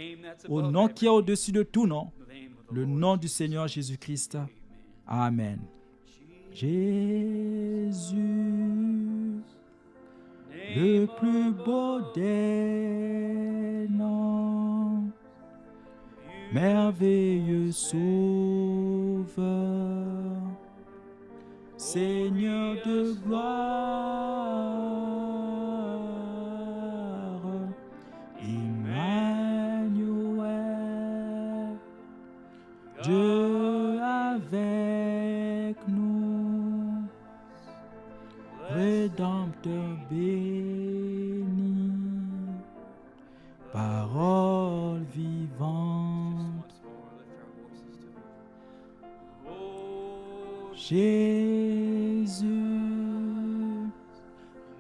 au nom qui est au-dessus de tout nom, le nom du Seigneur Jésus-Christ. Amen. Jésus, le plus beau des noms, merveilleux Sauveur, Seigneur de gloire, Emmanuel, Dieu avec nous, Rédempteur béni, parole vivante, Jésus,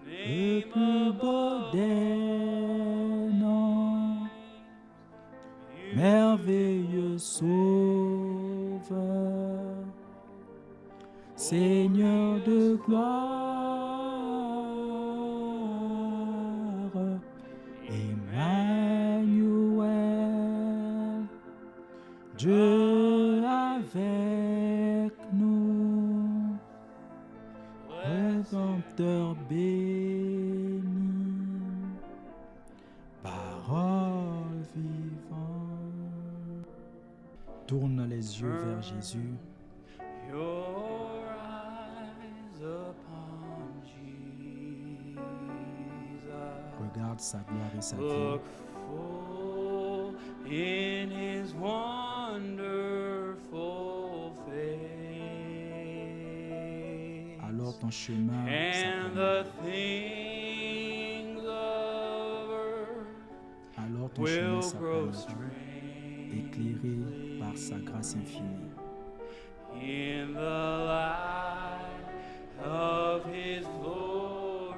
le plus beau des noms, merveilleux Sauveur, Seigneur de gloire, Emmanuel, Dieu avec nous, Rédempteur béni, parole vivante. Tourne les yeux vers Jésus. Your eyes upon Jesus. Regarde sa gloire et sa vie. Look full in his wonderful face. Alors ton chemin And s'appellera. the things of earth Alors ton chemin will grow s'appellera, strange éclairé par sa grâce infinie. in the light of his glory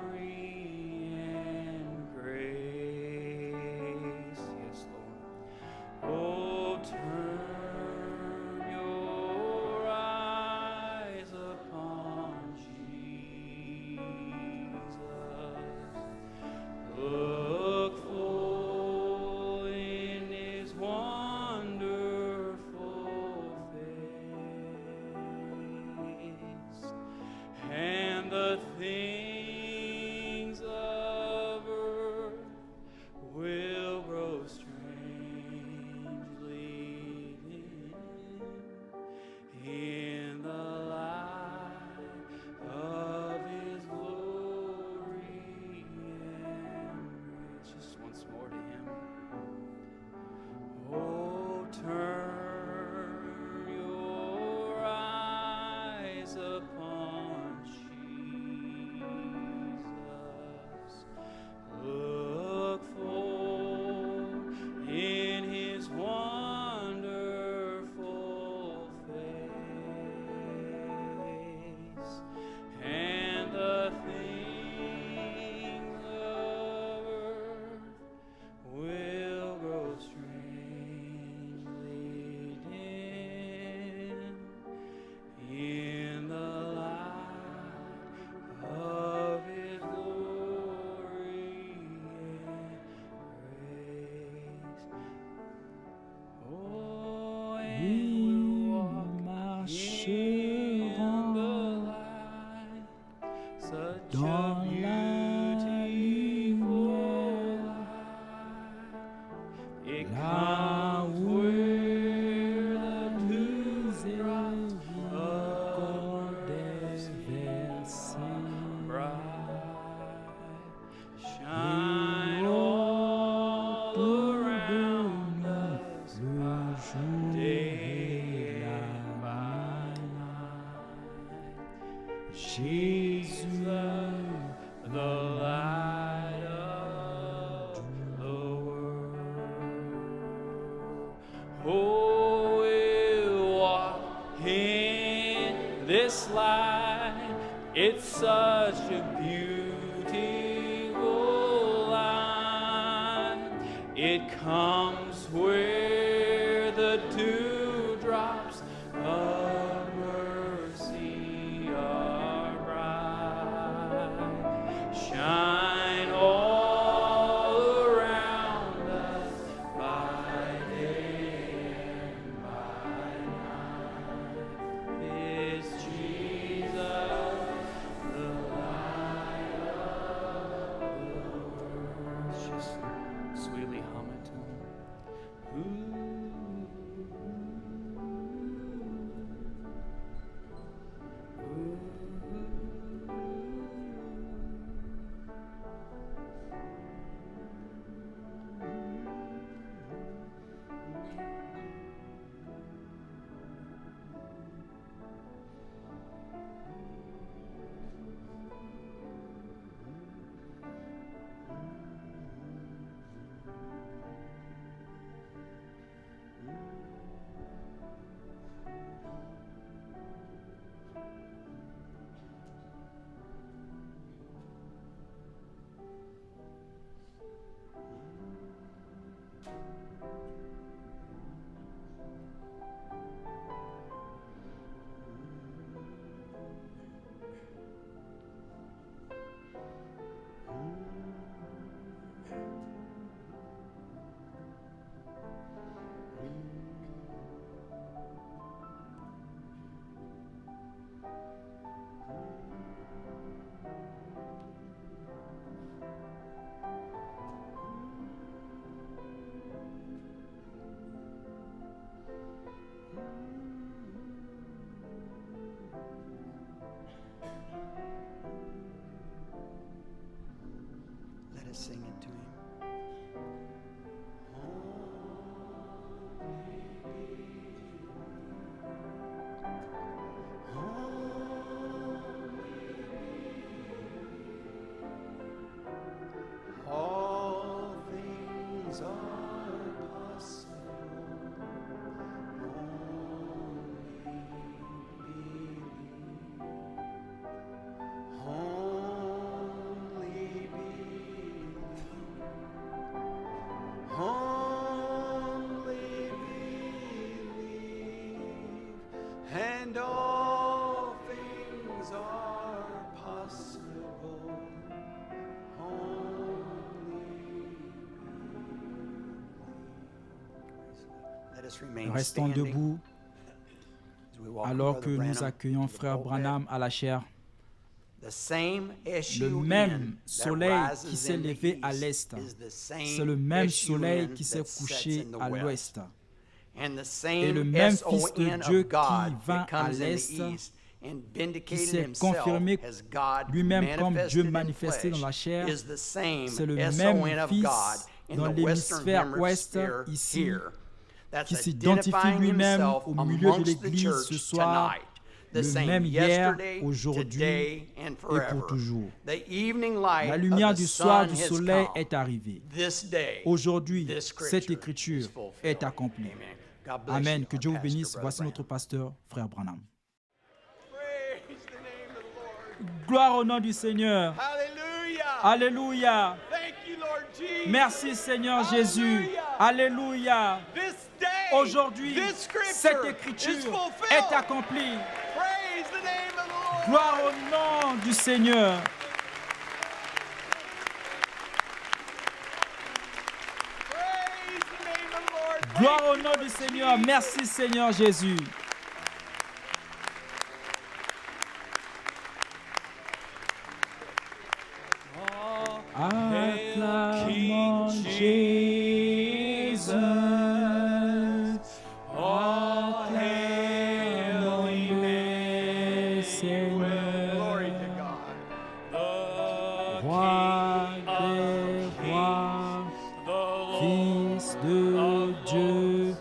and grace. Yes, Lord. Oh, turn your eyes upon Jesus. Look full in his wonderful face, and the things of earth will grow strangely dim in the light of his glory and grace. Just once more to him. Oh, turn your eyes upon Jesus. Look full in his wonderful face, and the things of earth will grow strangely dim in the light of his glory and grace. Oh, and Oui, we'll nous walk in marcherons the light, such dans a la beautiful lumière, light. It là comes où where la the dewdrops miséricorde est versée. bright Et shine all autour de around nous, us le jour day et la by nuit. night. Jésus, The light of the world. Oh, we'll walk in this light. It's such a beautiful comes where the dewdrops of mercy are bright. Shine all around us by day and by night. Is Jesus the light of the world? Just sweetly hum it to him. Let us sing it to him. All things are possible. Only believe. Only believe. And all things are possible. Restons debout alors que nous accueillons Frère Branham à la chaire. Le même soleil qui s'est levé à l'est, c'est le même soleil qui s'est couché à l'ouest. Et le même Fils de Dieu qui vint à l'est, qui s'est confirmé lui-même comme Dieu manifesté dans la chair, c'est le même Fils dans l'hémisphère ouest ici, qui s'identifie lui-même au milieu de l'Église ce soir, le même hier, aujourd'hui et pour toujours. La lumière du soir du soleil est arrivée. Aujourd'hui, cette écriture est accomplie. Amen. Que Dieu vous bénisse. Voici notre pasteur, Frère Branham. Gloire au nom du Seigneur. Alléluia. Merci Seigneur Jésus. Alléluia. Aujourd'hui, cette écriture est accomplie. Gloire au nom du Seigneur. Gloire au nom du Seigneur. Merci Seigneur Jésus. Acclamons Jésus. Acclamons le Seigneur. Roi des rois, Fils de Dieu,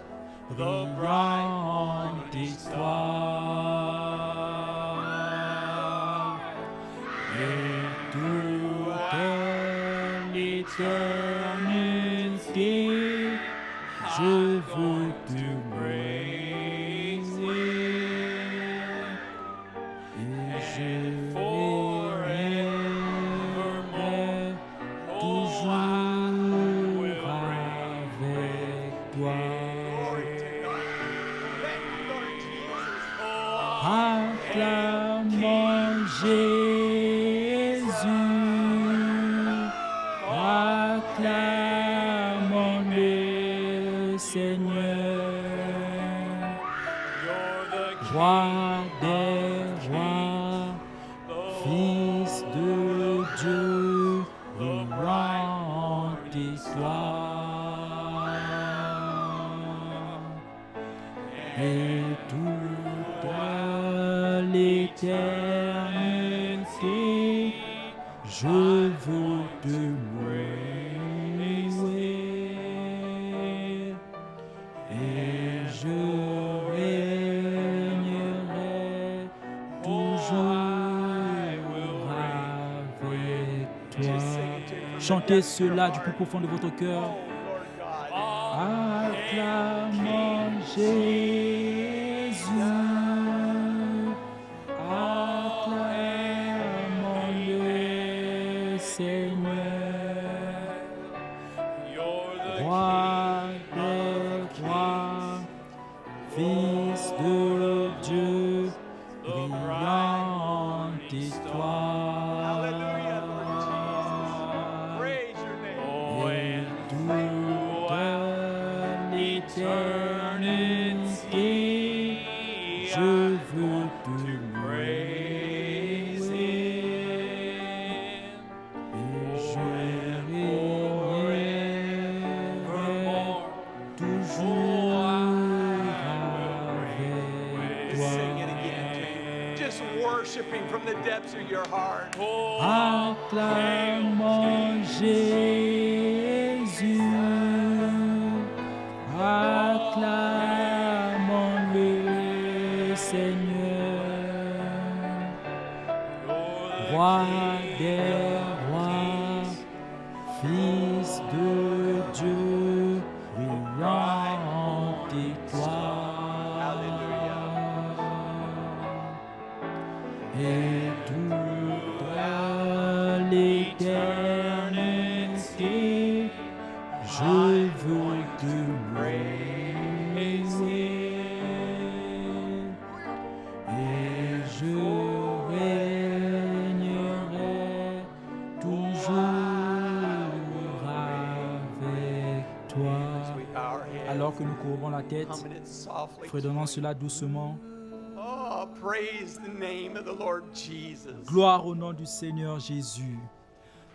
brillant étoile. Et toute l'éternité, je veux te braiser. Et je rêverai toujours avec Seigneurs, You're the Roi des rois, Fils de Dieu, louange et gloire. Et toute l'éternité, je veux te louer. Et je régnerai toujours avec toi. Chantez cela du plus profond de votre cœur. Acclamons Jésus, acclamons le Seigneur, Roi des rois, Fils de Dieu, brillant étoile. Praise your name. Oh, Et and toute l'éternité, je veux te praise louer. Him. Et je régnerai toujours avec toi. Sing it again. Just worshiping from the depths of your heart. Acclamons Jésus, acclamons le Seigneur, Roi des rois, Fils de Dieu, brillant étoile. Et toute l'éternité, je veux te louer. Et je régnerai toujours avec toi. We bow our heads, Alors que nous couvrons la tête, humming it softly. fredonnons cela doucement. Oh, praise the name of the Lord Jesus. Gloire au nom du Seigneur Jésus.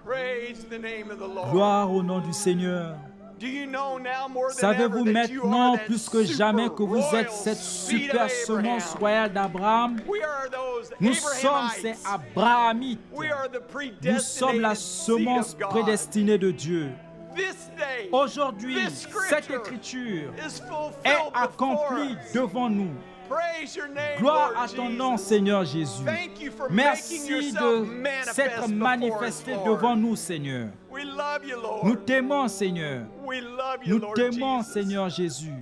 Praise the name of the Lord. Gloire au nom du Seigneur. Do you know now more than Savez-vous ever that you maintenant are that plus que jamais que vous super êtes cette royal super seed of semence Abraham? royale d'Abraham? We are those Nous sommes ces Abrahamites. Abrahamites. We are the Nous sommes la predestinated semence seed of God. prédestinée de Dieu. This day, Aujourd'hui, this cette scripture écriture is fulfilled est before accomplie us. devant nous. Praise your name, Gloire Lord à ton Jesus. nom, Seigneur Jésus. Thank you for making Merci yourself de manifest s'être before us, manifesté Lord. devant nous, Seigneur. We love you, Lord. Nous t'aimons, Seigneur. We love you, Nous Lord t'aimons, Jesus. Seigneur Jésus.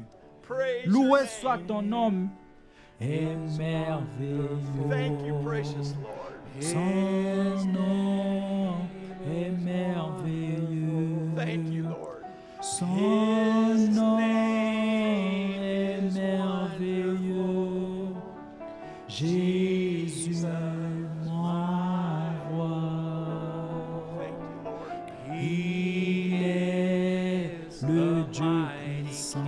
Praise your Loué name. soit ton nom. Est merveilleux. Thank you, precious Lord. Son nom est merveilleux. Thank you, Lord. Son nom est merveilleux. Jésus, mon roi. Thank you, Lord. Il est le Dieu puissant,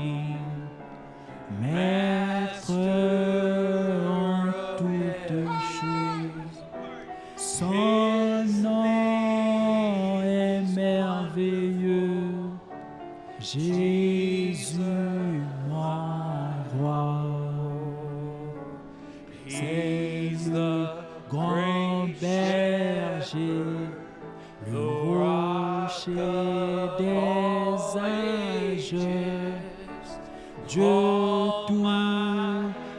maître en toutes choses. Son nom est merveilleux. Jésus, mon roi. C'est le grand berger, le rocher des âges, Dieu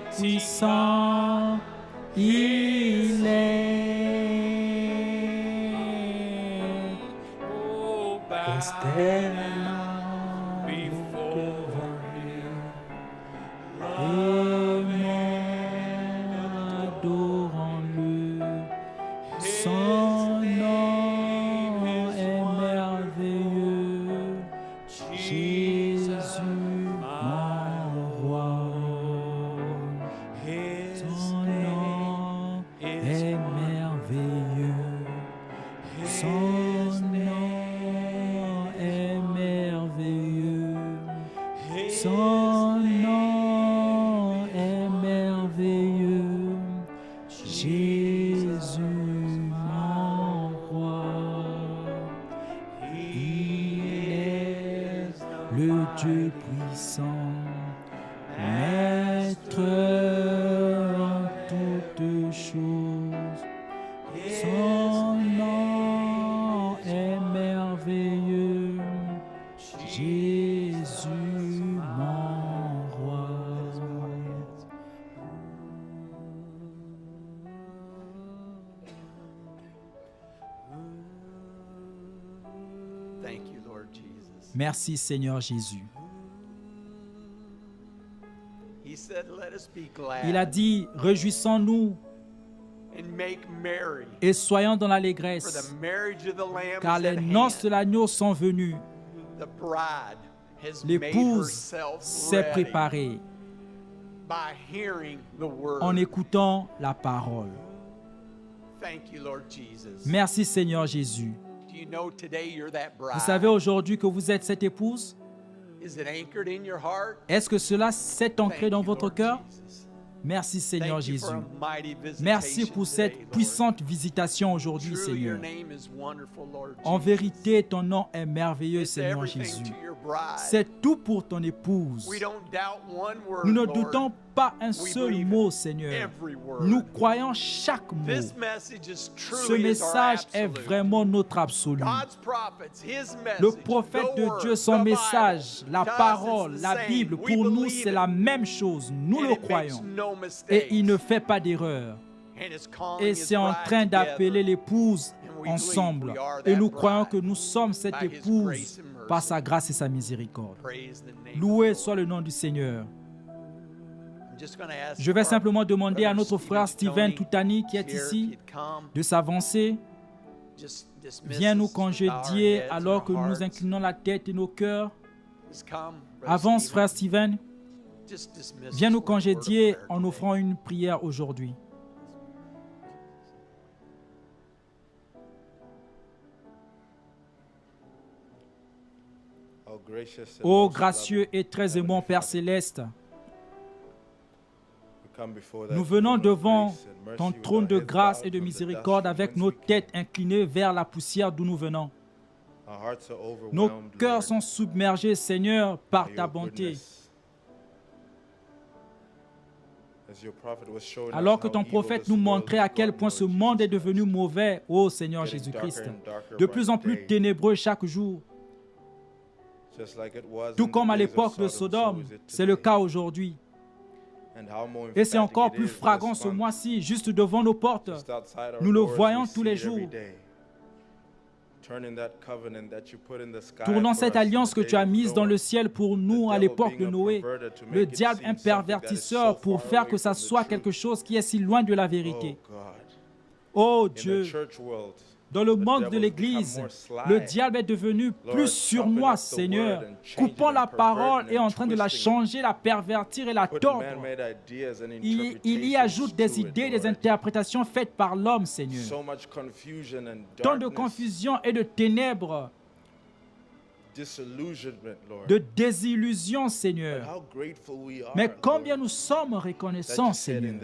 tout-puissant, il est. Oh, bow Constellant before devant lui. Adorons-le, son nom est merveilleux. Jésus, mon roi. Son nom est merveilleux. Son nom est merveilleux. Son nom est merveilleux, Jésus mon roi. Il est le Dieu puissant, maître en toutes choses. Son nom est merveilleux, Jésus mon roi. Thank you, Lord Jesus. Merci Seigneur Jésus. He said, "Let us be glad Il a dit, réjouissons-nous and make merry, et soyons dans for l'allégresse, the marriage of the Lamb car is les at noces de hand. l'agneau sont venues. The bride has made L'épouse herself s'est ready préparée by hearing the word." en écoutant la parole. Thank you, Lord Jesus. Merci Seigneur Jésus. Do you know today you're that bride? Vous savez aujourd'hui que vous êtes cette épouse? Is it anchored in your heart? Est-ce que cela s'est ancré Thank dans you, votre Lord cœur? Jesus. Merci Seigneur Thank you for Jésus. a mighty visitation Merci pour cette today, Lord. puissante visitation aujourd'hui, Truly, your Seigneur. name is wonderful, Lord En Jesus. vérité, ton nom est merveilleux, It's Seigneur everything Jésus. to your bride. C'est tout pour ton épouse. We don't doubt one word, Nous ne Lord. doutons pas un We seul believe mot, Seigneur. every word. Nous croyons chaque mot. This message is Ce truly is our message est absolute. vraiment notre absolu. God's prophets, his message, Le prophète the de word, Dieu, son the message, Bible, la to us, parole, it's the la same. Bible, We pour nous, believe c'est it, la même chose. Nous and le it makes croyons. no mistakes. Et il ne fait pas d'erreur. And it's calling Et his c'est en bride train d'appeler together. l'épouse And we believe ensemble. we are Et that nous croyons bride que nous sommes cette by his épouse grace and mercy. par sa grâce et sa miséricorde. Praise the name of Loué the soit le nom du Seigneur. Lord. I'm just gonna ask Je vais our simplement demander à brother notre frère Steven Toutani qui est here if ici he'd come, de s'avancer. just dismiss Viens nous us, bow our congédier heads and alors que our nous hearts. inclinons la tête et nos cœurs. Just come, brother Avance, Stephen. frère Steven. Just dismiss Viens us nous with a word of congédier prayer en today. offrant une prière aujourd'hui. Ô gracieux et très aimant Père céleste, nous venons devant ton trône de grâce et de miséricorde avec nos têtes inclinées vers la poussière d'où nous venons. Nos cœurs sont submergés, Seigneur, par ta bonté. Alors que ton prophète nous montrait à quel point ce monde est devenu mauvais, ô Seigneur Jésus-Christ, de plus en plus ténébreux chaque jour, tout comme à l'époque de Sodome, c'est le cas aujourd'hui. Et c'est encore plus flagrant ce mois-ci, juste devant nos portes. Nous le voyons tous les jours. Tournant cette alliance que tu as mise dans le ciel pour nous à l'époque de Noé, le diable un pervertisseur pour faire que ça soit quelque chose qui est si loin de la vérité. Oh Dieu, dans le monde de l'Église, le diable est devenu plus sournois, Seigneur, coupant la parole et en train de la changer, la pervertir et la tordre. Il y ajoute des idées, des interprétations faites par l'homme, Seigneur. Tant de confusion et de ténèbres, de désillusion, Seigneur. Mais combien nous sommes reconnaissants, Seigneur,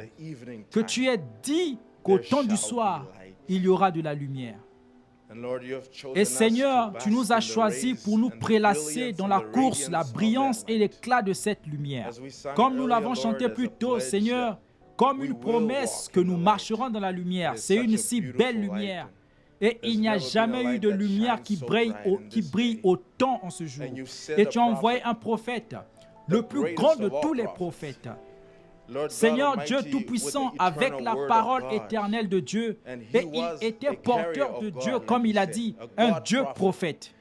que tu aies dit qu'au temps du soir, il y aura de la lumière. Et Seigneur, tu nous as choisis pour nous prélasser dans la course, la brillance et l'éclat de cette lumière. Comme nous l'avons chanté plus tôt, Seigneur, comme une promesse que nous marcherons dans la lumière. C'est une si belle lumière. Et il n'y a jamais eu de lumière qui brille autant en ce jour. Et tu as envoyé un prophète, le plus grand de tous les prophètes. Seigneur Dieu Tout-Puissant, avec la parole éternelle de Dieu, et il était porteur de Dieu, comme il a dit, un Dieu prophète.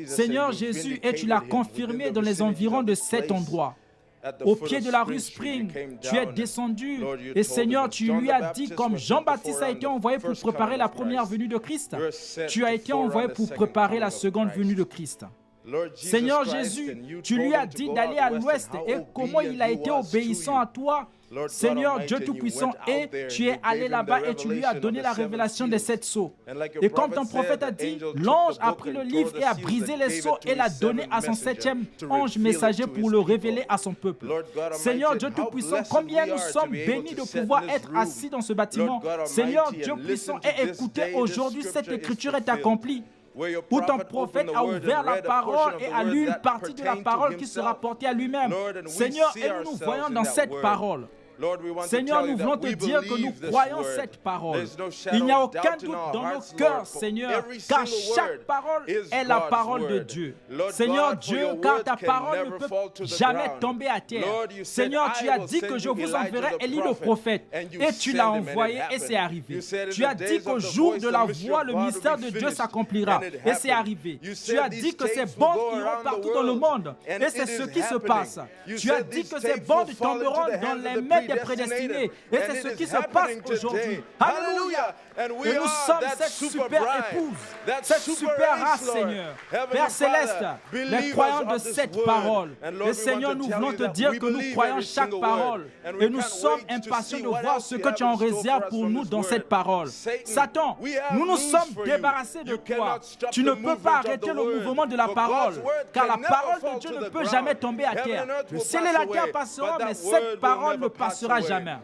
Seigneur Jésus, et tu l'as confirmé dans les environs de cet endroit. Au pied de la rue Spring, tu es descendu et Seigneur, tu lui as dit, comme Jean-Baptiste a été envoyé pour préparer la première venue de Christ, tu as été envoyé pour préparer la seconde venue de Christ. Seigneur Jésus, tu lui as dit d'aller à l'ouest et comment il a été obéissant à toi Seigneur Dieu Tout-Puissant, et tu es allé là-bas et tu lui as donné la révélation des 7 sceaux. Et comme ton prophète a dit, l'ange a pris le livre et a brisé les sceaux et l'a donné à son 7e ange messager pour le révéler à son peuple. Seigneur Dieu Tout-Puissant, combien nous sommes bénis de pouvoir être assis dans ce bâtiment. Seigneur Dieu Puissant, et écoutez, aujourd'hui cette écriture est accomplie, où ton prophète a ouvert la parole et a lu une partie de la parole qui sera portée à lui-même. Seigneur, et nous nous voyons dans cette parole. Seigneur, nous voulons te dire que nous croyons cette parole. Il n'y a aucun doute dans nos cœurs, Seigneur, car chaque parole est la parole de Dieu. Seigneur Dieu, car ta parole ne peut jamais tomber à terre. Seigneur, tu as dit que je vous enverrai Élie le prophète, et tu l'as envoyé et c'est arrivé. Tu as dit qu'au jour de la voix, le mystère de Dieu s'accomplira, et c'est arrivé. Tu as dit que ces bandes iront partout dans le monde, et c'est ce qui se passe. Tu as dit que ces bandes tomberont dans les mains des prédestinés. Et c'est ce qui se passe aujourd'hui. Alléluia. Et nous sommes cette super épouse, cette super race, Seigneur. Père Céleste, les croyants de cette parole. Et Seigneur, nous voulons te dire que nous croyons chaque parole. Et nous sommes impatients de voir ce que tu en réserves pour nous dans cette parole. Satan, nous nous sommes débarrassés de toi. Tu ne peux pas arrêter le mouvement de la parole, car la parole de Dieu ne peut jamais tomber à terre. Le ciel et la terre passeront, mais cette parole ne passera jamais.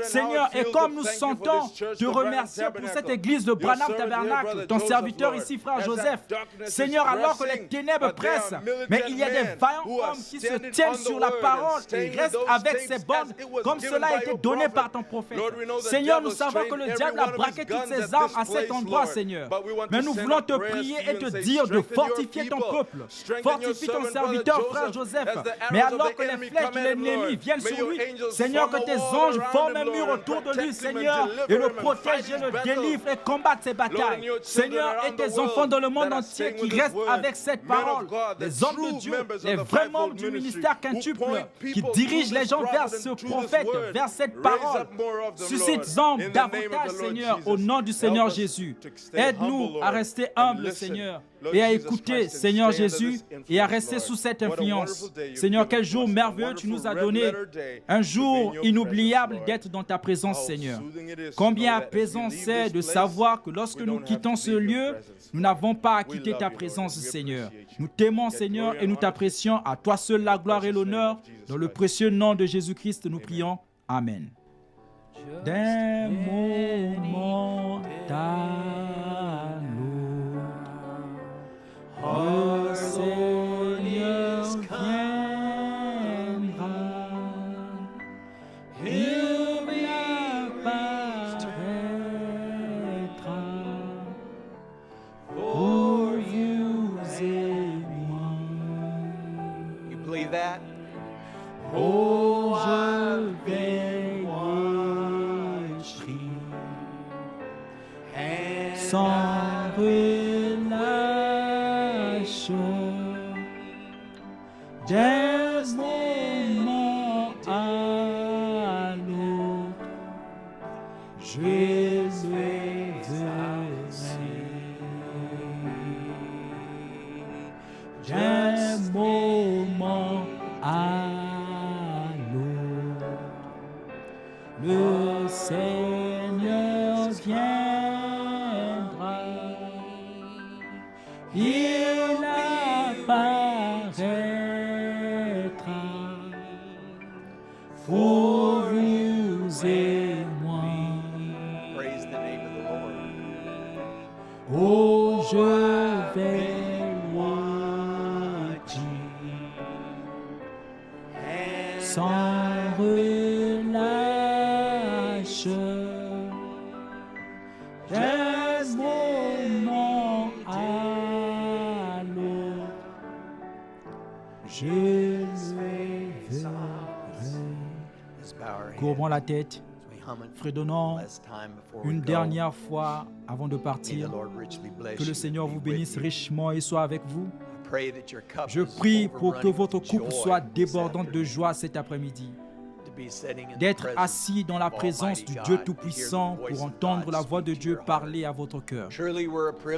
Seigneur, et comme nous sentons te remercier pour cette église de Branham Tabernacle, ton serviteur ici, frère Joseph, Seigneur, alors que les ténèbres pressent, mais il y a des vaillants hommes qui se tiennent sur la parole et restent avec ces bandes, comme cela a été donné par ton prophète. Seigneur, nous savons que le diable a braqué toutes ses armes à cet endroit, Seigneur. Mais nous voulons te prier et te dire de fortifier ton peuple, fortifie ton serviteur, frère Joseph. Mais alors que les flèches de l'ennemi viennent sur lui, Seigneur, que tes anges forment un mur autour de lui, Seigneur, et le protège et le délivre et combattre ses batailles. Seigneur, et tes enfants dans le monde entier qui restent avec cette parole, les hommes de Dieu, les vrais membres du ministère quintuple, qui dirigent les gens vers ce prophète, vers cette parole. Suscite-en davantage, Seigneur, au nom du Seigneur Jésus. Aide-nous à rester humbles, Seigneur, et à écouter, Seigneur Jésus, et à rester sous cette influence. Seigneur, quel jour merveilleux tu nous as donné, un jour inoubliable d'être dans ta présence, Seigneur. Combien apaisant c'est de savoir que lorsque nous quittons ce lieu, nous n'avons pas à quitter ta présence, Seigneur. Nous t'aimons, Seigneur, et nous t'apprécions. À toi seul la gloire et l'honneur. Dans le précieux nom de Jésus-Christ, nous prions. Amen. Des moments le Seigneur viendra, il apparaîtra pour vous aimer. You believe that? Oh, je vais écrire sans relâche des moments à l'autre, je vais des moments à l'autre, le Seigneur viendra, il apparaîtra pour vous et moi. Praise the name of the Lord. Oh, je vais sans relâche des moments à l'autre, je vais courbons la tête, fredonnons une dernière fois avant de partir. Que le Seigneur vous bénisse richement et soit avec vous. Je prie pour que votre coupe soit débordante de joie cet après-midi. d'être assis dans la présence du Dieu Tout-Puissant pour entendre la voix de Dieu parler à votre cœur.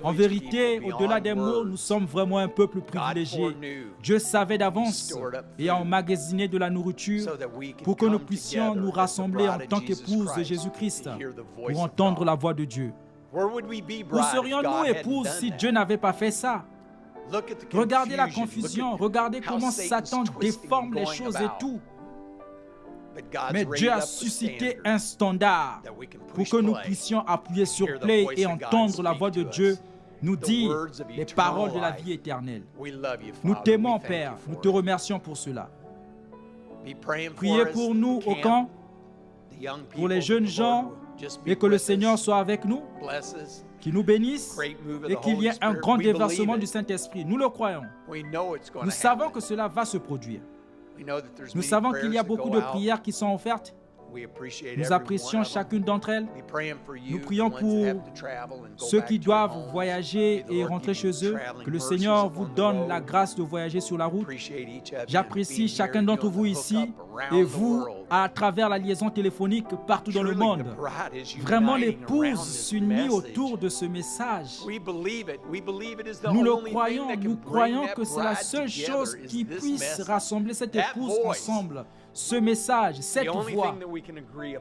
En vérité, au-delà des mots, nous sommes vraiment un peuple privilégié. Dieu savait d'avance et a emmagasiné de la nourriture pour que nous puissions nous rassembler en tant qu'épouses de Jésus-Christ pour entendre la voix de Dieu. Où serions-nous épouses si Dieu n'avait pas fait ça? Regardez la confusion, regardez comment Satan déforme les choses et tout. Mais Dieu a suscité un standard pour que nous puissions appuyer sur play et entendre la voix de Dieu nous dire les paroles de la vie éternelle. Nous t'aimons, Père, nous te remercions pour cela. Priez pour nous au camp, pour les jeunes gens, et que le Seigneur soit avec nous, qu'il nous bénisse et qu'il y ait un grand déversement du Saint-Esprit. Nous le croyons. Nous savons que cela va se produire. Nous savons qu'il y a beaucoup de prières qui sont offertes. Nous apprécions chacune d'entre elles. Nous prions pour ceux qui doivent voyager et rentrer chez eux. Que le Seigneur vous donne la grâce de voyager sur la route. J'apprécie chacun d'entre vous ici et vous à travers la liaison téléphonique partout dans le monde. Vraiment, l'épouse s'unit autour de ce message. Nous le croyons. Nous croyons que c'est la seule chose qui puisse rassembler cette épouse ensemble. Ce message, cette voix,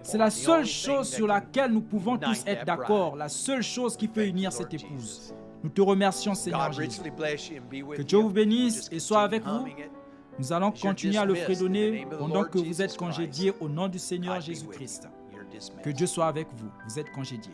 c'est la seule chose sur laquelle nous pouvons tous être d'accord, la seule chose qui peut unir cette épouse. Nous te remercions, Seigneur Jésus. Que Dieu vous bénisse et soit avec vous. Nous allons continuer à le fredonner pendant que vous êtes congédiés au nom du Seigneur Jésus-Christ. Que Dieu soit avec vous. Vous êtes congédiés.